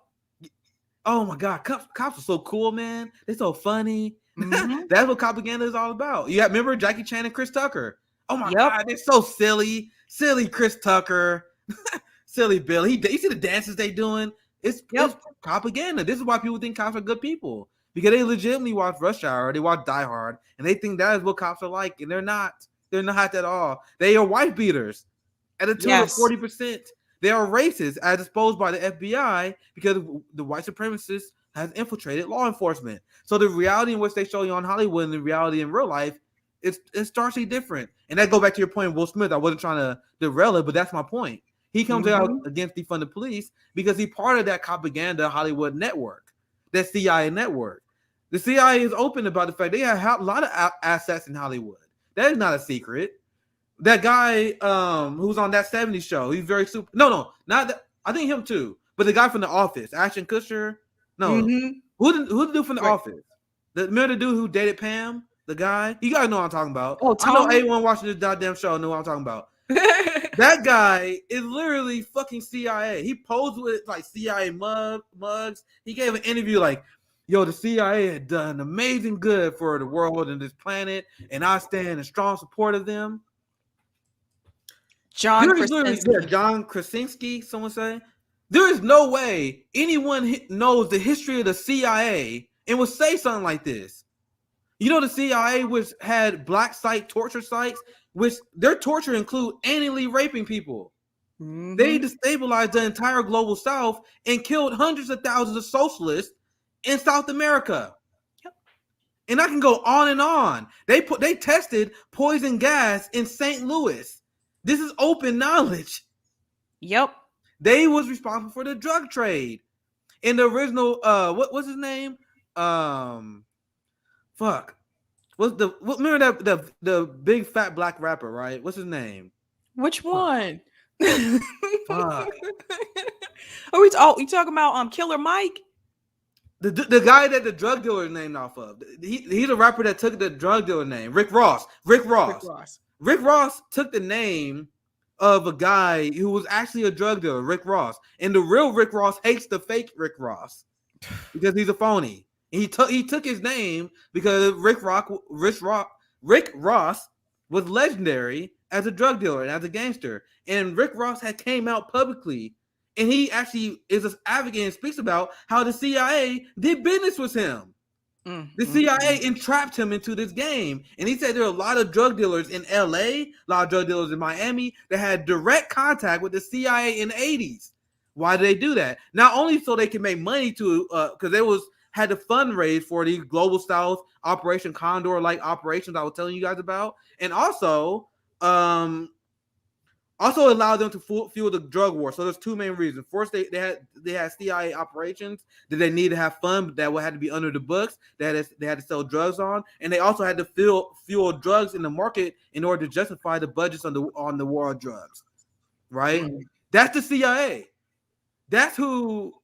Oh my God, cops are so cool, man. They're so funny. That's what Copaganda is all about. You remember Jackie Chan and Chris Tucker? Oh my God, they're so silly Chris Tucker, silly Bill. You see the dances they doing? It's propaganda. This is why people think cops are good people because they legitimately watch Rush Hour, they watch Die Hard, and they think that is what cops are like, and they're not. They're not at all. They are wife beaters at a tune of 40%. They are racist as exposed by the FBI because the white supremacists has infiltrated law enforcement. So the reality in which they show you on Hollywood and the reality in real life, it's starkly different. And that goes back to your point, Will Smith. I wasn't trying to derail it, but that's my point. He comes out against defund the police because he's part of that Copaganda Hollywood network, that CIA network. The CIA is open about the fact they have a lot of assets in Hollywood. That is not a secret. That guy who's on that 70s show, he's very super. No, not that. I think him too. But the guy from The Office, Ashton Kutcher. No, who the dude from The Office? Remember the dude who dated Pam? The guy? You guys know what I'm talking about. Oh, I know anyone watching this goddamn show know what I'm talking about. That guy is literally fucking CIA. He posed with like CIA mugs. He gave an interview like, yo, the CIA had done amazing good for the world and this planet, and I stand in strong support of them. John Krasinski, someone say. There is no way anyone knows the history of the CIA and would say something like this. You know, the CIA, which had black site torture sites, which their torture include annually raping people. They destabilized the entire global South and killed hundreds of thousands of socialists in South America. And I can go on and on. They tested poison gas in St. Louis. This is open knowledge. Yep. They was responsible for the drug trade. In the original, what's his name? Remember the big fat black rapper, right? What's his name? Which one? Fuck. You talking about Killer Mike? The guy that the drug dealer is named off of. He's a rapper that took the drug dealer name. Rick Ross. Rick Ross took the name of a guy who was actually a drug dealer, Rick Ross. And the real Rick Ross hates the fake Rick Ross because he's a phony. And he took his name because Rick Ross was legendary as a drug dealer and as a gangster. And Rick Ross had came out publicly, and he actually is an advocate and speaks about how the CIA did business with him. The CIA entrapped him into this game. And he said there are a lot of drug dealers in LA, a lot of drug dealers in Miami that had direct contact with the CIA in the 80s. Why did they do that? Not only so they can make money to, because they had to fundraise for the Global South Operation Condor like operations I was telling you guys about, and also allowed them to fuel the drug war. So there's two main reasons. First, they had CIA operations that they needed to have fun, but that had to be under the books. They had to sell drugs on, and they also had to fuel drugs in the market in order to justify the budgets on the war on drugs. Right? That's the CIA. That's who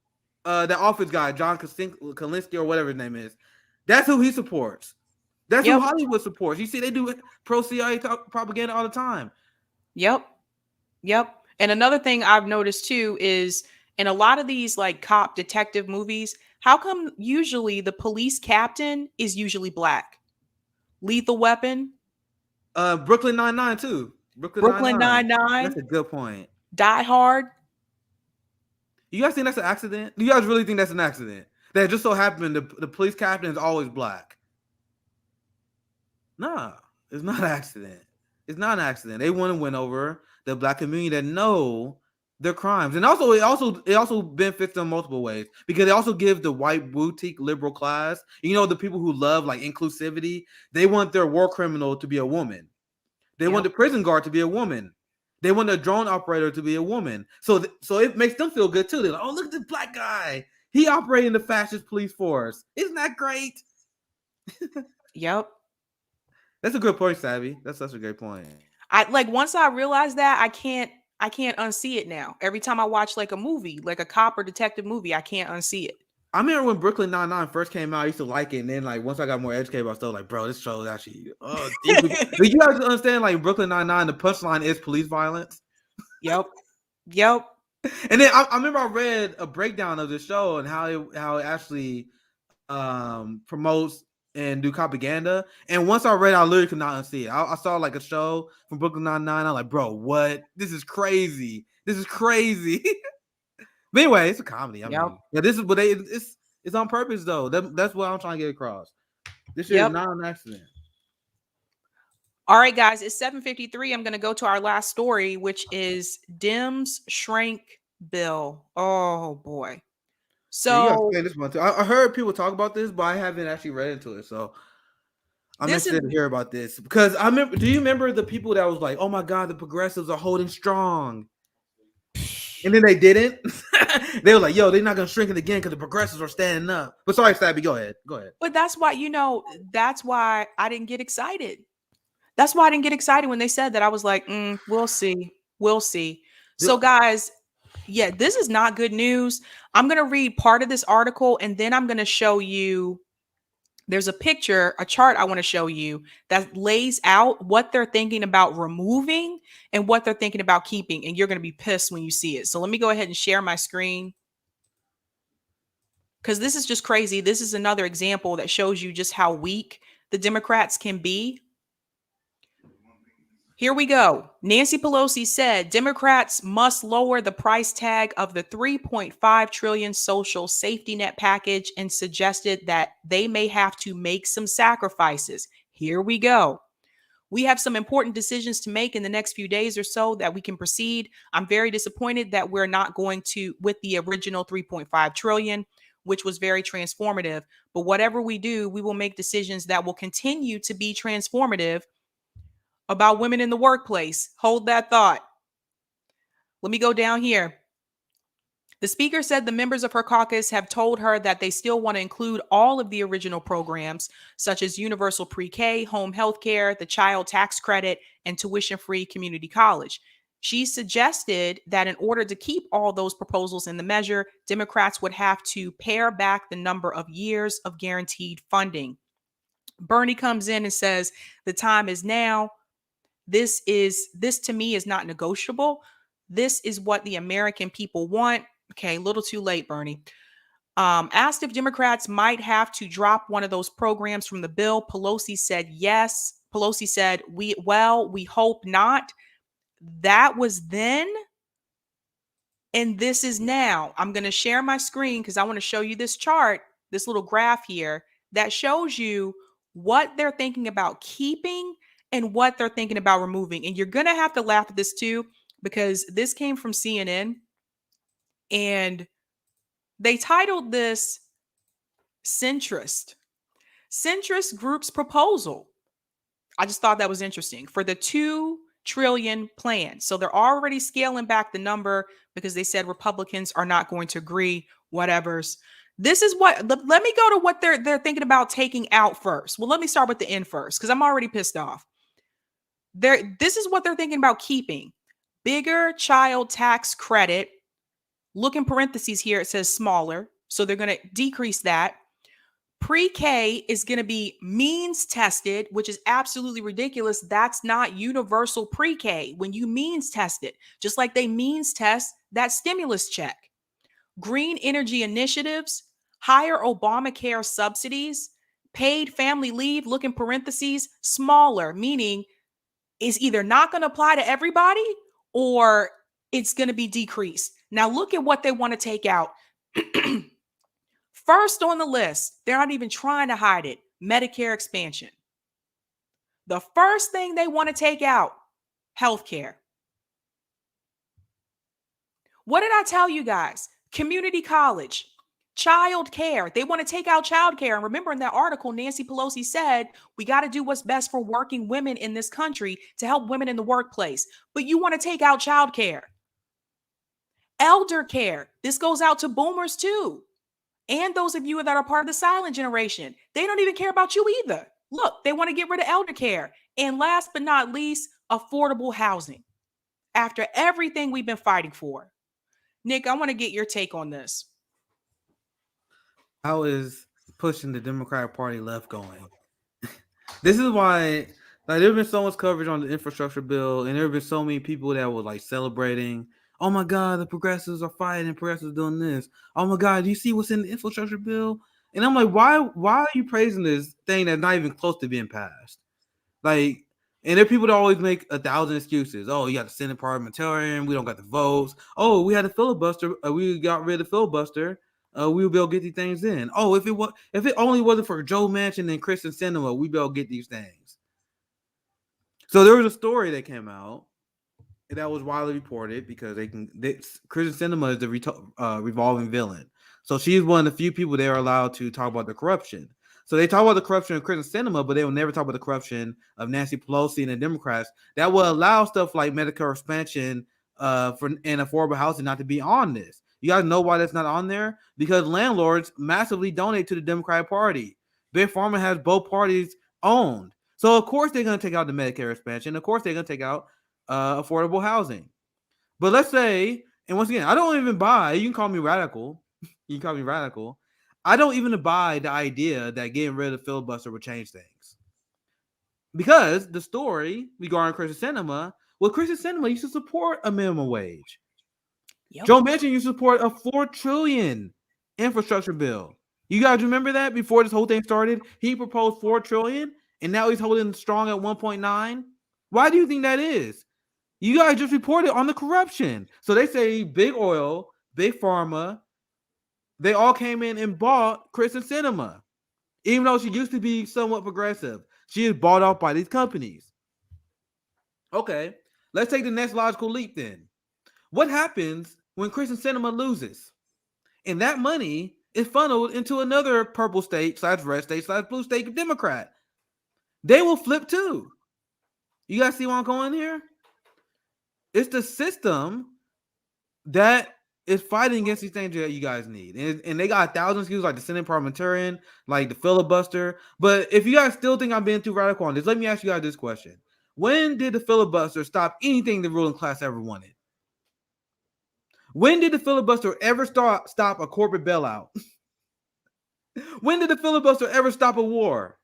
the office guy, John Kalinske or whatever his name is. That's who he supports. That's who Hollywood supports. You see, they do pro-CIA propaganda all the time. Yep. And another thing I've noticed too is in a lot of these like cop detective movies, how come usually the police captain is usually black? Lethal Weapon. Brooklyn Nine-Nine too. Brooklyn Nine-Nine. That's a good point. Die Hard. You guys think that's an accident? Do you guys really think that's an accident? That just so happened the police captain is always black? Nah, it's not an accident. It's not an accident. They want to win over the black community that know their crimes. And also it also benefits them multiple ways because it also gives the white boutique liberal class, the people who love like inclusivity, they want their war criminal to be a woman. They want the prison guard to be a woman. They want the drone operator to be a woman. So it makes them feel good too. They're like, oh, look at this black guy. He operated in the fascist police force. Isn't that great? Yep. That's a good point, Sabby. That's such a great point. Once I realized that, I can't unsee it now. Every time I watch like a movie, like a cop or detective movie, I can't unsee it. I remember when Brooklyn Nine-Nine first came out, I used to like it, and then like once I got more educated, I was still like, bro, this show is actually do you guys understand like Brooklyn Nine-Nine, the punchline is police violence? Yep. And then I remember I read a breakdown of the show and how it actually promotes and do propaganda. And once I read it, I literally could not unsee it. I saw like a show from Brooklyn Nine-Nine. I'm like, bro, what? This is crazy. But anyway, it's a comedy. I mean, this is what it's on purpose though. That's what I'm trying to get across. This shit is not an accident. All right, guys, it's 7:53. I'm going to go to our last story, which is Dems shrink bill. Oh boy. So you gotta say this one too. I heard people talk about this, but I haven't actually read into it. So I'm interested to hear about this because I remember. Do you remember the people that was like, "Oh my God, the progressives are holding strong," and then they didn't? They were like, "Yo, they're not gonna shrink it again because the progressives are standing up." But sorry, Sabby, go ahead. But that's why that's why I didn't get excited. That's why I didn't get excited when they said that. I was like, we'll see. So guys, this is not good news. I'm going to read part of this article and then I'm going to show you. There's a picture, a chart I want to show you that lays out what they're thinking about removing and what they're thinking about keeping. And you're going to be pissed when you see it. So let me go ahead and share my screen. Because this is just crazy. This is another example that shows you just how weak the Democrats can be. Here we go. Nancy Pelosi said Democrats must lower the price tag of the $3.5 trillion social safety net package and suggested that they may have to make some sacrifices. Here we go. We have some important decisions to make in the next few days or so that we can proceed. I'm very disappointed that we're not going to with the original $3.5 trillion, which was very transformative. But whatever we do, we will make decisions that will continue to be transformative about women in the workplace. Hold that thought. Let me go down here. The speaker said the members of her caucus have told her that they still want to include all of the original programs, such as universal pre-K, home health care, the child tax credit, and tuition-free community college. She suggested that in order to keep all those proposals in the measure, Democrats would have to pare back the number of years of guaranteed funding. Bernie comes in and says the time is now. This to me is not negotiable. This is what the American people want. Okay, a little too late, Bernie. Asked if Democrats might have to drop one of those programs from the bill. Pelosi said yes. Pelosi said, we hope not. That was then. And this is now. I'm going to share my screen because I want to show you this chart, this little graph here that shows you what they're thinking about keeping and what they're thinking about removing. And you're going to have to laugh at this too, because this came from CNN and they titled this Centrist Group's Proposal. I just thought that was interesting for the 2 trillion plan. So they're already scaling back the number because they said Republicans are not going to agree, whatever's. This is what, let me go to what they're thinking about taking out first. Well, let me start with the end first because I'm already pissed off. This is what they're thinking about keeping. Bigger child tax credit. Look in parentheses here, it says smaller. So they're going to decrease that. Pre-K is going to be means tested, which is absolutely ridiculous. That's not universal pre-K when you means test it, just like they means test that stimulus check. Green energy initiatives, higher Obamacare subsidies, paid family leave, look in parentheses, smaller, meaning is either not going to apply to everybody or it's going to be decreased. Now look at what they want to take out. First on the list, they're not even trying to hide it, Medicare expansion. The first thing they want to take out, healthcare. What did I tell you guys? Community college, child care. They want to take out child care. And remember in that article, Nancy Pelosi said, we got to do what's best for working women in this country to help women in the workplace. But you want to take out child care. Elder care. This goes out to boomers too. And those of you that are part of the silent generation, they don't even care about you either. Look, they want to get rid of elder care. And last but not least, affordable housing. After everything we've been fighting for. Nick, I want to get your take on this. How is pushing the Democratic Party left going? This is why, like, there's been so much coverage on the infrastructure bill, and there have been so many people that were like celebrating. Oh my God, the progressives are fighting, progressives doing this. Oh my God, do you see what's in the infrastructure bill? And I'm like, why are you praising this thing that's not even close to being passed? Like, and there are people that always make 1,000 excuses. Oh, you got the Senate parliamentarian, we don't got the votes. Oh, we had a filibuster, we got rid of the filibuster. We would be able to get these things in. Oh, if it only wasn't for Joe Manchin and Kristen Sinema, we'd be able to get these things. So there was a story that came out that was widely reported because Kristen Sinema is the revolving villain. So she's one of the few people they are allowed to talk about the corruption. So they talk about the corruption of Kristen Sinema, but they will never talk about the corruption of Nancy Pelosi and the Democrats that will allow stuff like Medicare expansion and affordable housing not to be on this. You guys know why that's not on there? Because landlords massively donate to the Democratic Party. Big Pharma has both parties owned. So, of course, they're going to take out the Medicare expansion. Of course, they're going to take out affordable housing. But let's say, and once again, I don't even buy, you can call me radical. You can call me radical. I don't even buy the idea that getting rid of the filibuster would change things. Because the story regarding Kristen Sinema, well, Kristen Sinema used to support a minimum wage. Yep. Joe Manchin used to support a $4 trillion infrastructure bill. You guys remember that before this whole thing started? He proposed $4 trillion, and now he's holding strong at 1.9. Why do you think that is? You guys just reported on the corruption. So they say big oil, big pharma, they all came in and bought Kristen Sinema, even though she used to be somewhat progressive. She is bought off by these companies. Okay, let's take the next logical leap then. What happens when Kristen Sinema loses? And that money is funneled into another purple state / red state / blue state Democrat. They will flip too. You guys see where I'm going here? It's the system that is fighting against these things that you guys need. And they got 1,000 excuses like the Senate parliamentarian, like the filibuster. But if you guys still think I'm being too radical on this, let me ask you guys this question. When did the filibuster stop anything the ruling class ever wanted? When did the filibuster ever stop a corporate bailout? When did the filibuster ever stop a war?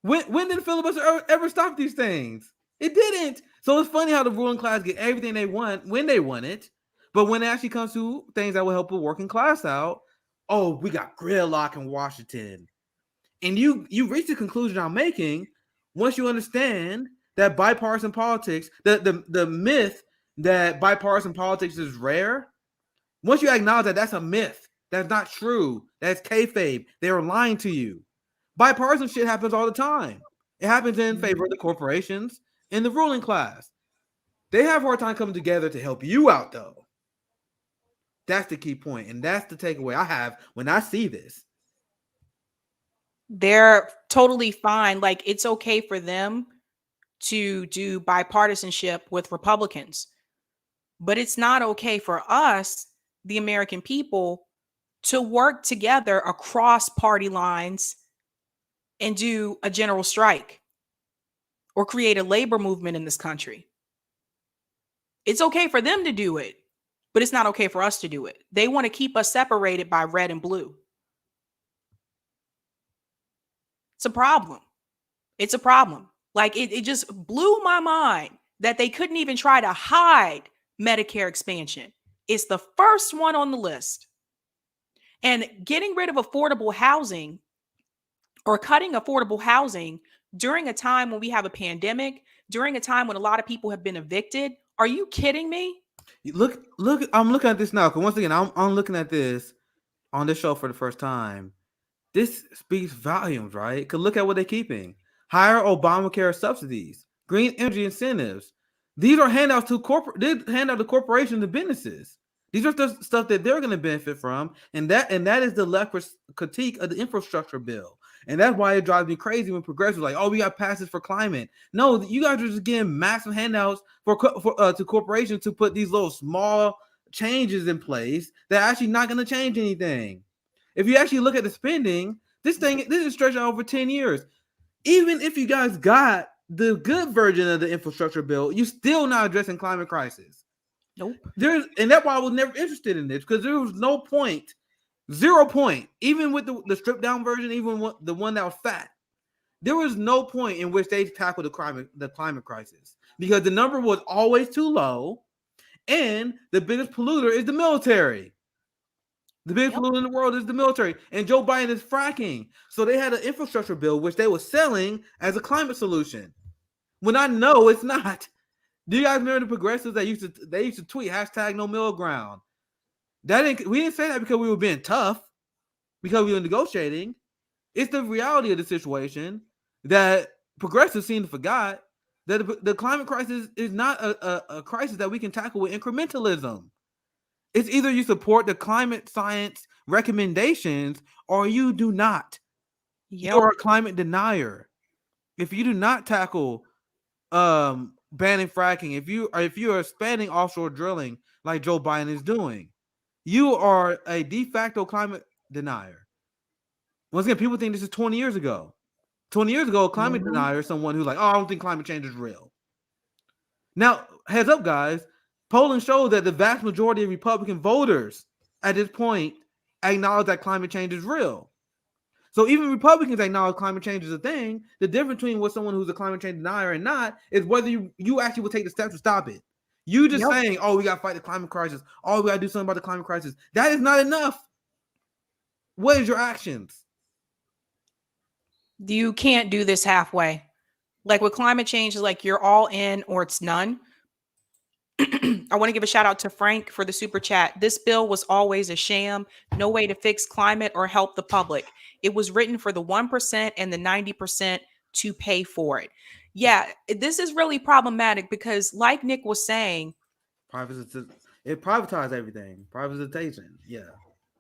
When did the filibuster ever stop these things? It didn't. So it's funny how the ruling class get everything they want when they want it, but when it actually comes to things that will help the working class out, oh, we got gridlock in Washington. And you reach the conclusion I'm making once you understand that bipartisan politics, the myth that bipartisan politics is rare. Once you acknowledge that that's a myth, that's not true, that's kayfabe, they are lying to you. Bipartisan shit happens all the time. It happens in favor of the corporations and the ruling class. They have a hard time coming together to help you out, though. That's the key point, and that's the takeaway I have when I see this. They're totally fine. Like, it's okay for them to do bipartisanship with Republicans, but it's not okay for us, the American people, to work together across party lines and do a general strike or create a labor movement in this country. It's okay for them to do it, but it's not okay for us to do it. They want to keep us separated by red and blue. It's a problem. It's a problem. Like, it just blew my mind that they couldn't even try to hide Medicare expansion. It's the first one on the list. And getting rid of affordable housing or cutting affordable housing during a time when we have a pandemic, during a time when a lot of people have been evicted. Are you kidding me? Look, I'm looking at this now, because once again, I'm looking at this on this show for the first time. This speaks volumes, right? Because look at what they're keeping. Higher Obamacare subsidies, green energy incentives. These are handouts to corporations and businesses. These are the stuff that they're going to benefit from, and that is the left critique of the infrastructure bill. And that's why it drives me crazy when progressives are like, oh, we got passes for climate. No, you guys are just getting massive handouts to corporations to put these little small changes in place that are actually not going to change anything. If you actually look at the spending, this is stretched out over 10 years. Even if you guys got the good version of the infrastructure bill, you're still not addressing climate crisis. Nope. And that's why I was never interested in this, because there was no point, 0 point, even with the stripped down version, even the one that was fat. There was no point in which they tackled the climate crisis, because the number was always too low, and the biggest polluter is the military. The biggest polluter in the world is the military, and Joe Biden is fracking. So they had an infrastructure bill which they were selling as a climate solution, when I know it's not. Do you guys remember the progressives that used to tweet #no middle ground? We didn't say that because we were being tough, because we were negotiating. It's the reality of the situation that progressives seem to forgot that the climate crisis is not a crisis that we can tackle with incrementalism. It's either you support the climate science recommendations or you do not. You're a climate denier. If you do not tackle banning fracking, if you are expanding offshore drilling like Joe Biden is doing, you are a de facto climate denier. Once again, people think this is 20 years ago. 20 years ago, a climate denier is someone who's like, oh, I don't think climate change is real. Now, heads up, guys. Polling shows that the vast majority of Republican voters at this point acknowledge that climate change is real. So even Republicans acknowledge climate change is a thing. The difference between what someone who's a climate change denier and not is whether you actually will take the steps to stop it. You just saying, oh, we got to fight the climate crisis. Oh, we got to do something about the climate crisis. That is not enough. What is your actions? You can't do this halfway. Like with climate change, is like you're all in or it's none. I want to give a shout out to Frank for the super chat. This bill was always a sham. No way to fix climate or help the public. It was written for the 1% and the 90% to pay for it. Yeah, this is really problematic because, like Nick was saying, it privatized everything. Privatization. Yeah.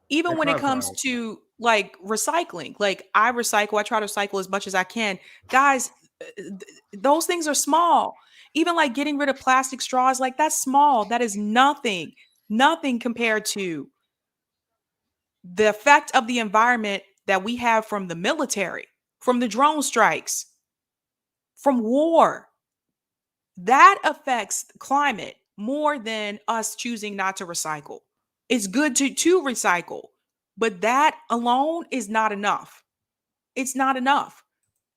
Even when it comes to like recycling, like I try to recycle as much as I can. Guys, those things are small. Even like getting rid of plastic straws, like that's small. That is nothing compared to the effect of the environment that we have from the military, from the drone strikes, from war. That affects climate more than us choosing not to recycle. It's good to recycle, but that alone is not enough. It's not enough.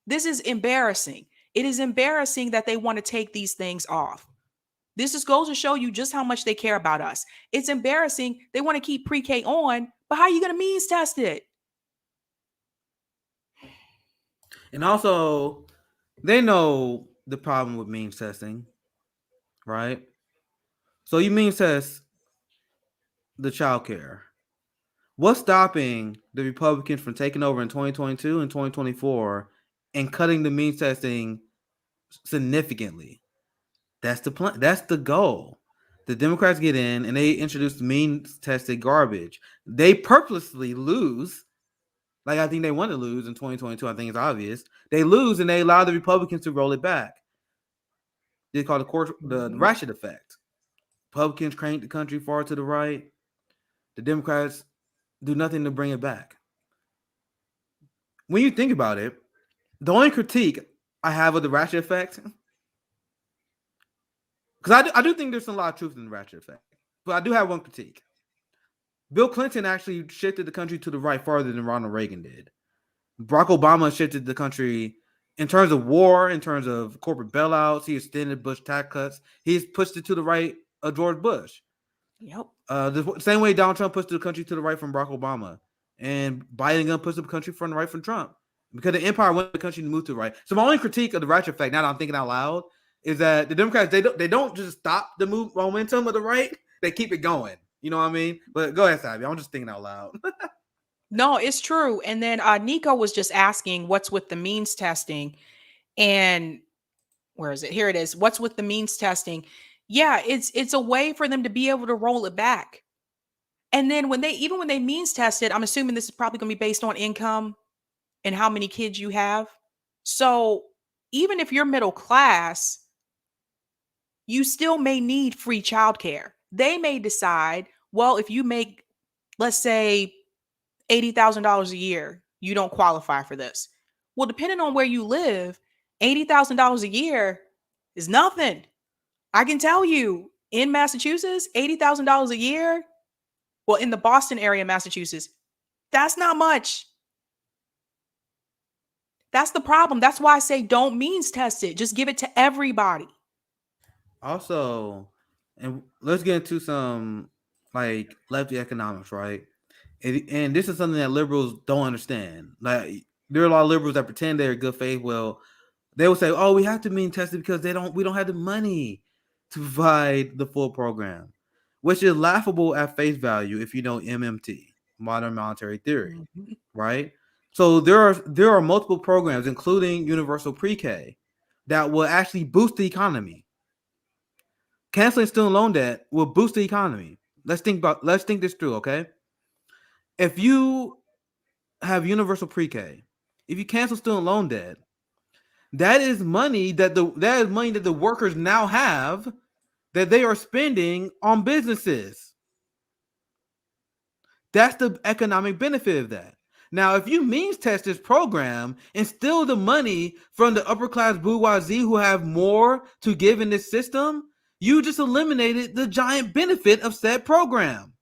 This is embarrassing. It is embarrassing that they want to take these things off. This just goes to show you just how much they care about us. It's embarrassing. They want to keep pre-K on, but how are you going to means test it? And also, they know the problem with means testing, right? So you means test the child care. What's stopping the Republicans from taking over in 2022 and 2024 and cutting the means testing significantly? That's the plan. That's the goal. The Democrats get in and they introduce means tested garbage. They purposely lose. Like I think they want to lose in 2022. I think it's obvious. They lose and they allow the Republicans to roll it back. They call the ratchet effect. Republicans crank the country far to the right. The Democrats do nothing to bring it back. When you think about it, the only critique I have of the ratchet effect, because I do think there's a lot of truth in the ratchet effect, but I do have one critique. Bill Clinton actually shifted the country to the right farther than Ronald Reagan did. Barack Obama shifted the country in terms of war, in terms of corporate bailouts. He extended Bush tax cuts. He's pushed it to the right of George Bush. Yep. The same way Donald Trump pushed the country to the right from Barack Obama, and Biden gonna push the country from the right from Trump because the empire wanted the country to move to the right. So my only critique of the ratchet effect, now that I'm thinking out loud, is that the Democrats they don't just stop the momentum of the right; they keep it going. You know what I mean? But go ahead, Sabby. I'm just thinking out loud. No, it's true. And then Nico was just asking what's with the means testing. And where is it? Here it is. What's with the means testing? Yeah, it's a way for them to be able to roll it back. And then when they means test it, I'm assuming this is probably going to be based on income and how many kids you have. So even if you're middle class, you still may need free childcare. They may decide, well, if you make, let's say, $80,000 a year, you don't qualify for this. Well, depending on where you live, $80,000 a year is nothing. I can tell you in Massachusetts, $80,000 a year, well, in the Boston area, Massachusetts, that's not much. That's the problem. That's why I say don't means test it. Just give it to everybody. Also, and let's get into some like lefty economics, right? And this is something that liberals don't understand. Like there are a lot of liberals that pretend they're good faith. Well, they will say, "Oh, we have to mean test it because we don't have the money to provide the full program," which is laughable at face value if you know MMT, modern monetary theory, right? So there are multiple programs, including universal pre-K, that will actually boost the economy. Canceling student loan debt will boost the economy. Let's think this through, okay? If you have universal pre-K, if you cancel student loan debt, that is money that the workers now have that they are spending on businesses. That's the economic benefit of that. Now, if you means test this program and steal the money from the upper class bourgeoisie who have more to give in this system, you just eliminated the giant benefit of said program,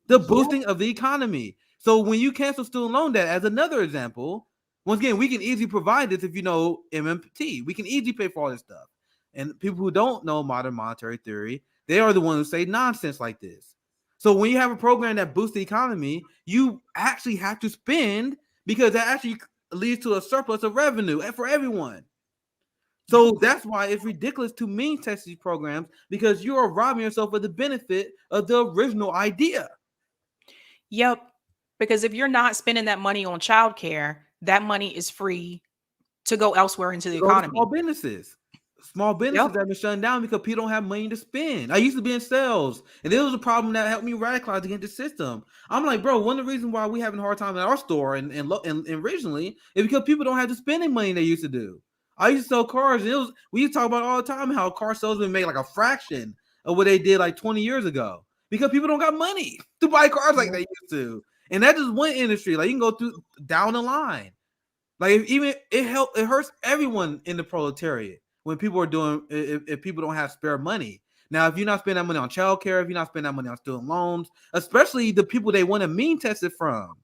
the boosting of the economy. So when you cancel student loan debt, as another example, once again, we can easily provide this if you know MMT. We can easily pay for all this stuff. And people who don't know modern monetary theory, they are the ones who say nonsense like this. So when you have a program that boosts the economy, you actually have to spend because that actually leads to a surplus of revenue for everyone. So that's why it's ridiculous to mean test these programs because you are robbing yourself of the benefit of the original idea. Yep. Because if you're not spending that money on childcare, that money is free to go elsewhere into the economy. Small businesses that have been shut down because people don't have money to spend. I used to be in sales, and it was a problem that helped me radicalize against the system. I'm like, bro, one of the reasons why we having a hard time in our store and originally is because people don't have the spending money they used to do. I used to sell cars, and we used to talk about all the time how car salesmen make like a fraction of what they did like 20 years ago because people don't got money to buy cars like they used to. And that's just one industry. Like you can go through down the line. Like it hurts everyone in the proletariat when people are doing if people don't have spare money. Now, if you're not spending that money on childcare, if you're not spending that money on student loans, especially the people they want to mean test it from,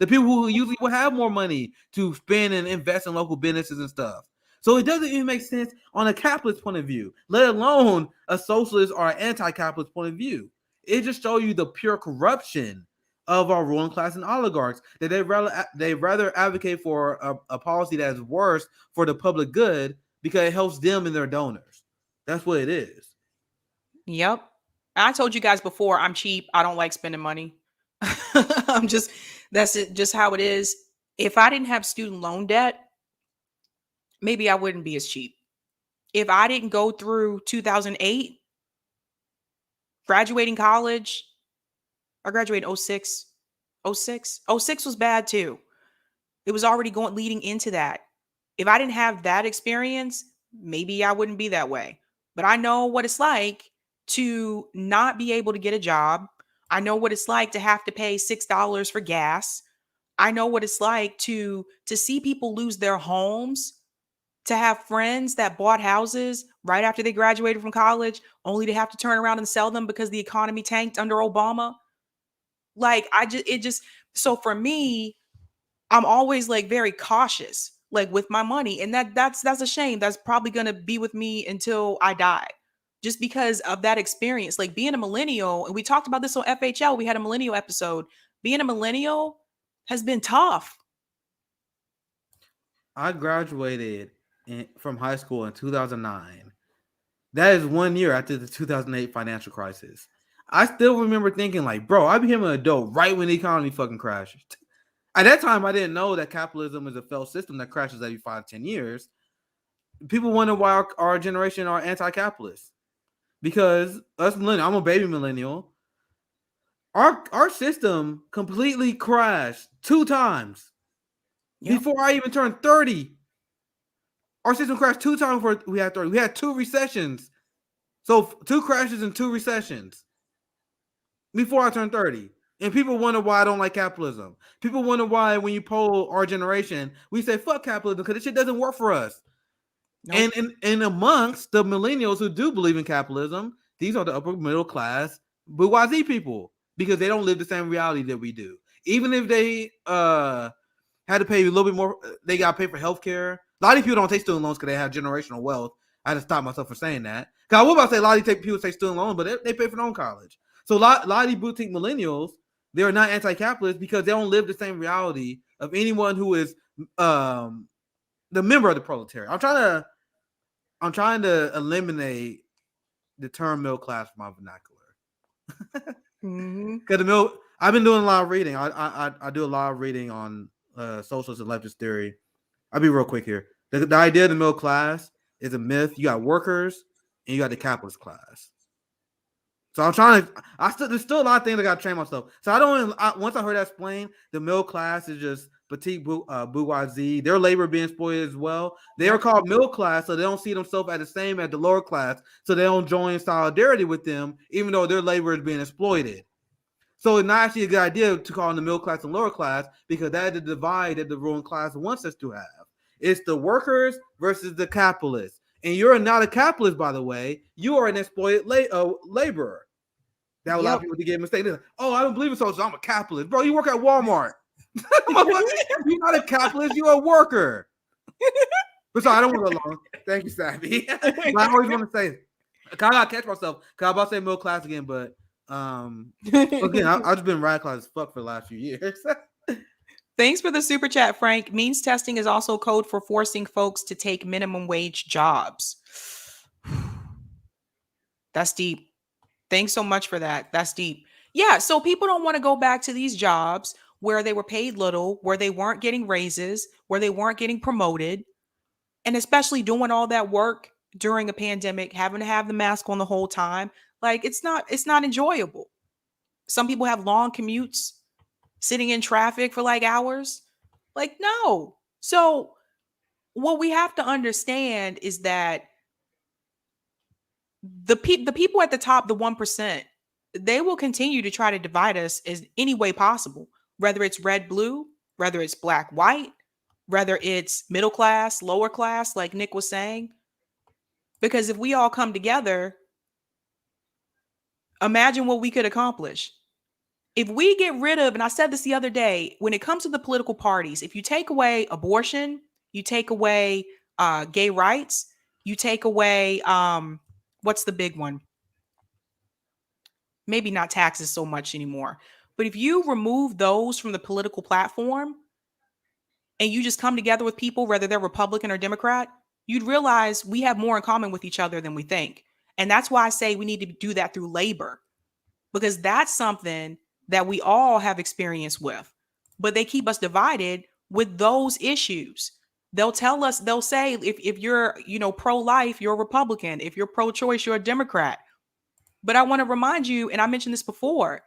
the people who usually will have more money to spend and invest in local businesses and stuff. So it doesn't even make sense on a capitalist point of view, let alone a socialist or an anti-capitalist point of view. It just shows you the pure corruption of our ruling class and oligarchs, that they rather advocate for a policy that is worse for the public good because it helps them and their donors. That's what it is. Yep. I told you guys before, I'm cheap. I don't like spending money. That's it, just how it is. If I didn't have student loan debt, maybe I wouldn't be as cheap. If I didn't go through 2008, graduating college, I graduated 06. 06 was bad too. It was already leading into that. If I didn't have that experience, maybe I wouldn't be that way. But I know what it's like to not be able to get a job. I know what it's like to have to pay $6 for gas. I know what it's like to see people lose their homes, to have friends that bought houses right after they graduated from college, only to have to turn around and sell them because the economy tanked under Obama. Like so for me, I'm always like very cautious, like with my money. And that's a shame. That's probably gonna be with me until I die. Just because of that experience. Like being a millennial, and we talked about this on FHL, we had a millennial episode. Being a millennial has been tough. I graduated from high school in 2009. That is 1 year after the 2008 financial crisis. I still remember thinking like, bro, I became an adult right when the economy fucking crashed. At that time, I didn't know that capitalism is a failed system that crashes every 5-10 years. People wonder why our generation are anti-capitalist. Because us millennials, I'm a baby millennial. Our system completely crashed 2 times. Yep. Before I even turned 30. Our system crashed 2 times before we had 30. We had 2 recessions. So 2 crashes and 2 recessions before I turned 30. And people wonder why I don't like capitalism. People wonder why when you poll our generation, we say fuck capitalism because this shit doesn't work for us. Nope. And amongst the millennials who do believe in capitalism, these are the upper middle class bourgeoisie people because they don't live the same reality that we do. Even if they had to pay a little bit more, they got to pay for healthcare. A lot of people don't take student loans because they have generational wealth. I had to stop myself from saying that. Because I was about to say a lot of people take student loans, but they pay for their own college. So a lot of these boutique millennials, they are not anti-capitalist because they don't live the same reality of anyone who is the member of the proletariat. I'm trying to eliminate the term middle class from my vernacular. Because I've been doing a lot of reading. I do a lot of reading on socialist and leftist theory. I'll be real quick here. The idea of the middle class is a myth. You got workers and you got the capitalist class. So I'm trying to. There's still a lot of things I got to train myself. So once I heard that explained, the middle class is just petite bourgeoisie. Their labor being exploited as well. They are called middle class, so they don't see themselves as the same as the lower class. So they don't join solidarity with them, even though their labor is being exploited. So it's not actually a good idea to call them the middle class and lower class because that is the divide that the ruling class wants us to have. It's the workers versus the capitalists. And you're not a capitalist, by the way. You are an exploited laborer. That would allow people to get mistaken. Like, oh, I don't believe in socialism. I'm a capitalist. Bro, you work at Walmart. You're not a capitalist. You're a worker. But sorry, I don't want to go long. Thank you, Sabby. But I always want to say, I got to catch myself because I'm about to say middle class again, but again, I've just been radicalized as fuck for the last few years. Thanks for the super chat, Frank. Means testing is also code for forcing folks to take minimum wage jobs. That's deep. Thanks so much for that. That's deep. Yeah, so people don't want to go back to these jobs where they were paid little, where they weren't getting raises, where they weren't getting promoted, and especially doing all that work during a pandemic, having to have the mask on the whole time. Like it's not enjoyable. Some people have long commutes, sitting in traffic for like hours. Like no. So what we have to understand is that the people at the top, the 1%, they will continue to try to divide us as any way possible, whether it's red, blue, whether it's black, white, whether it's middle class, lower class, like Nick was saying. Because if we all come together, imagine what we could accomplish. If we get rid of, and I said this the other day, when it comes to the political parties, if you take away abortion, you take away gay rights, you take away what's the big one? Maybe not taxes so much anymore. But if you remove those from the political platform and you just come together with people, whether they're Republican or Democrat, you'd realize we have more in common with each other than we think. And that's why I say we need to do that through labor, because that's something that we all have experience with. But they keep us divided with those issues. They'll tell us, they'll say, if you're, pro-life, you're a Republican. If you're pro-choice, you're a Democrat. But I want to remind you, and I mentioned this before,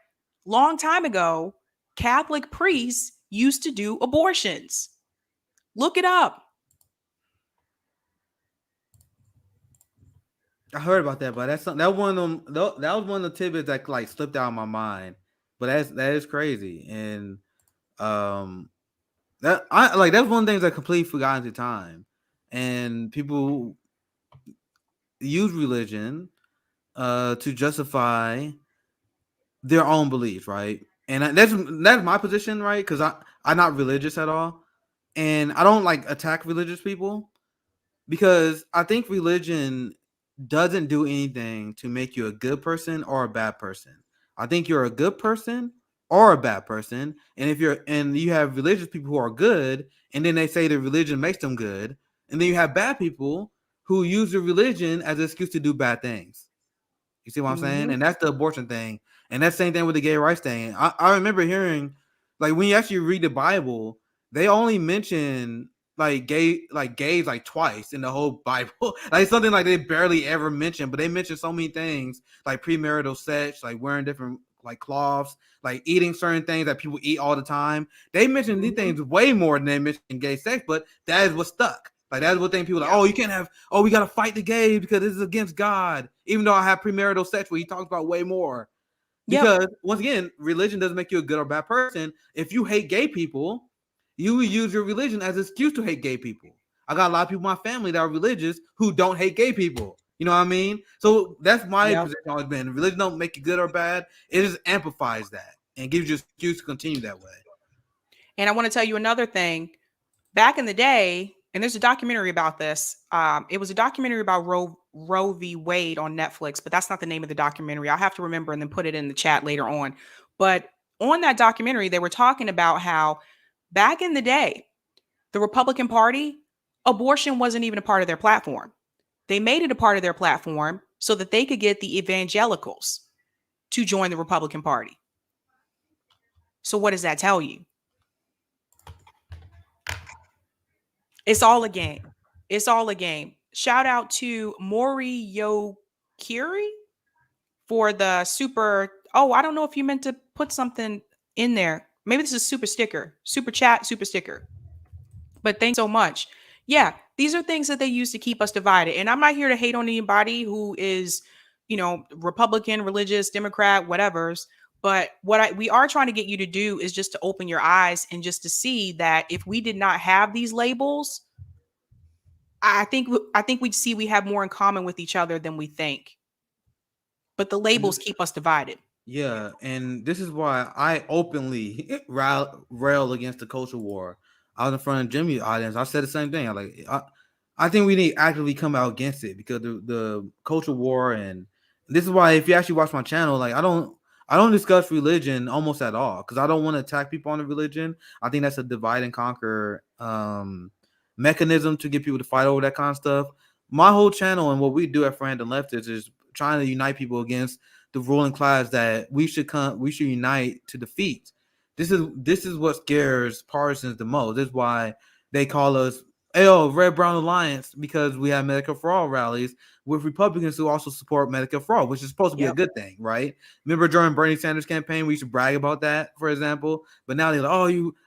long time ago, Catholic priests used to do abortions. Look it up. I heard about that, but that one of them. That was one of the tidbits that like slipped out of my mind. But that is crazy, and that's one of the things that completely forgotten to time, and people use religion to justify their own beliefs, right? And that's my position, right? Because I'm not religious at all, and I don't like attack religious people because I think religion doesn't do anything to make you a good person or a bad person. I think you're a good person or a bad person, and if you have religious people who are good, and then they say that religion makes them good, and then you have bad people who use the religion as an excuse to do bad things. You see what I'm saying? And that's the abortion thing. And that's the same thing with the gay rights thing. I remember hearing, like, when you actually read the Bible, they only mention gays like twice in the whole Bible. Like something like they barely ever mention, but they mention so many things like premarital sex, like wearing different like cloths, like eating certain things that people eat all the time. They mention these things way more than they mention gay sex, but that is what stuck. Like that's what thing people like, oh, you can't have, oh, we gotta fight the gays because this is against God. Even though I have premarital sex where he talks about way more. Because once again, religion doesn't make you a good or bad person. If you hate gay people, you will use your religion as an excuse to hate gay people. I got a lot of people in my family that are religious who don't hate gay people. You know what I mean? So that's my position always been. Religion don't make you good or bad. It just amplifies that and gives you an excuse to continue that way. And I want to tell you another thing. Back in the day, and there's a documentary about this. It was a documentary about Roe v. Wade on Netflix, but that's not the name of the documentary. I'll have to remember and then put it in the chat later on. But on that documentary, they were talking about how back in the day, the Republican Party, abortion wasn't even a part of their platform. They made it a part of their platform so that they could get the evangelicals to join the Republican Party. So what does that tell you? It's all a game. It's all a game. Shout out to Mori Yokiri for the super. Oh, I don't know if you meant to put something in there. Maybe this is super sticker, super chat, super sticker. But thanks so much. Yeah, these are things that they use to keep us divided. And I'm not here to hate on anybody who is, Republican, religious, Democrat, whatever's. But we are trying to get you to do is just to open your eyes and just to see that if we did not have these labels, I think we'd see we have more in common with each other than we think. But the labels keep us divided. Yeah, and this is why I openly rail against the culture war. I was in front of Jimmy's audience. I said the same thing. I think we need to actively come out against it because the culture war, and this is why if you actually watch my channel, like I don't discuss religion almost at all because I don't want to attack people on the religion. I think that's a divide and conquer mechanism to get people to fight over that kind of stuff. My whole channel and what we do at Friend and Leftists is trying to unite people against the ruling class that we should unite to defeat. This is what scares partisans the most. This is why they call us Red Brown Alliance, because we have Medicare for All rallies with Republicans who also support Medicare for All, which is supposed to be a good thing, right? Remember during Bernie Sanders' campaign, we used to brag about that, for example. But now they're like,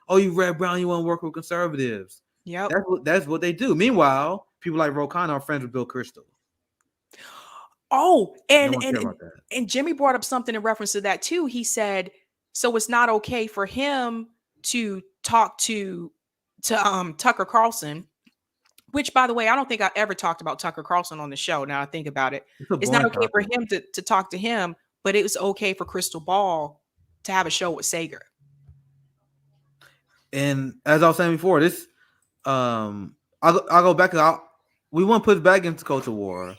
oh, you Red Brown, you want to work with conservatives. Yep. That's what they do. Meanwhile, people like Rokana are friends with Bill Kristol. Oh, and Jimmy brought up something in reference to that too. He said, so it's not okay for him to talk to Tucker Carlson, which, by the way, I don't think I ever talked about Tucker Carlson on the show. Now I think about it. It's not okay for him to talk to him, but it was okay for Crystal Ball to have a show with Sager. And as I was saying before, this I'll go back. we want to put back into culture war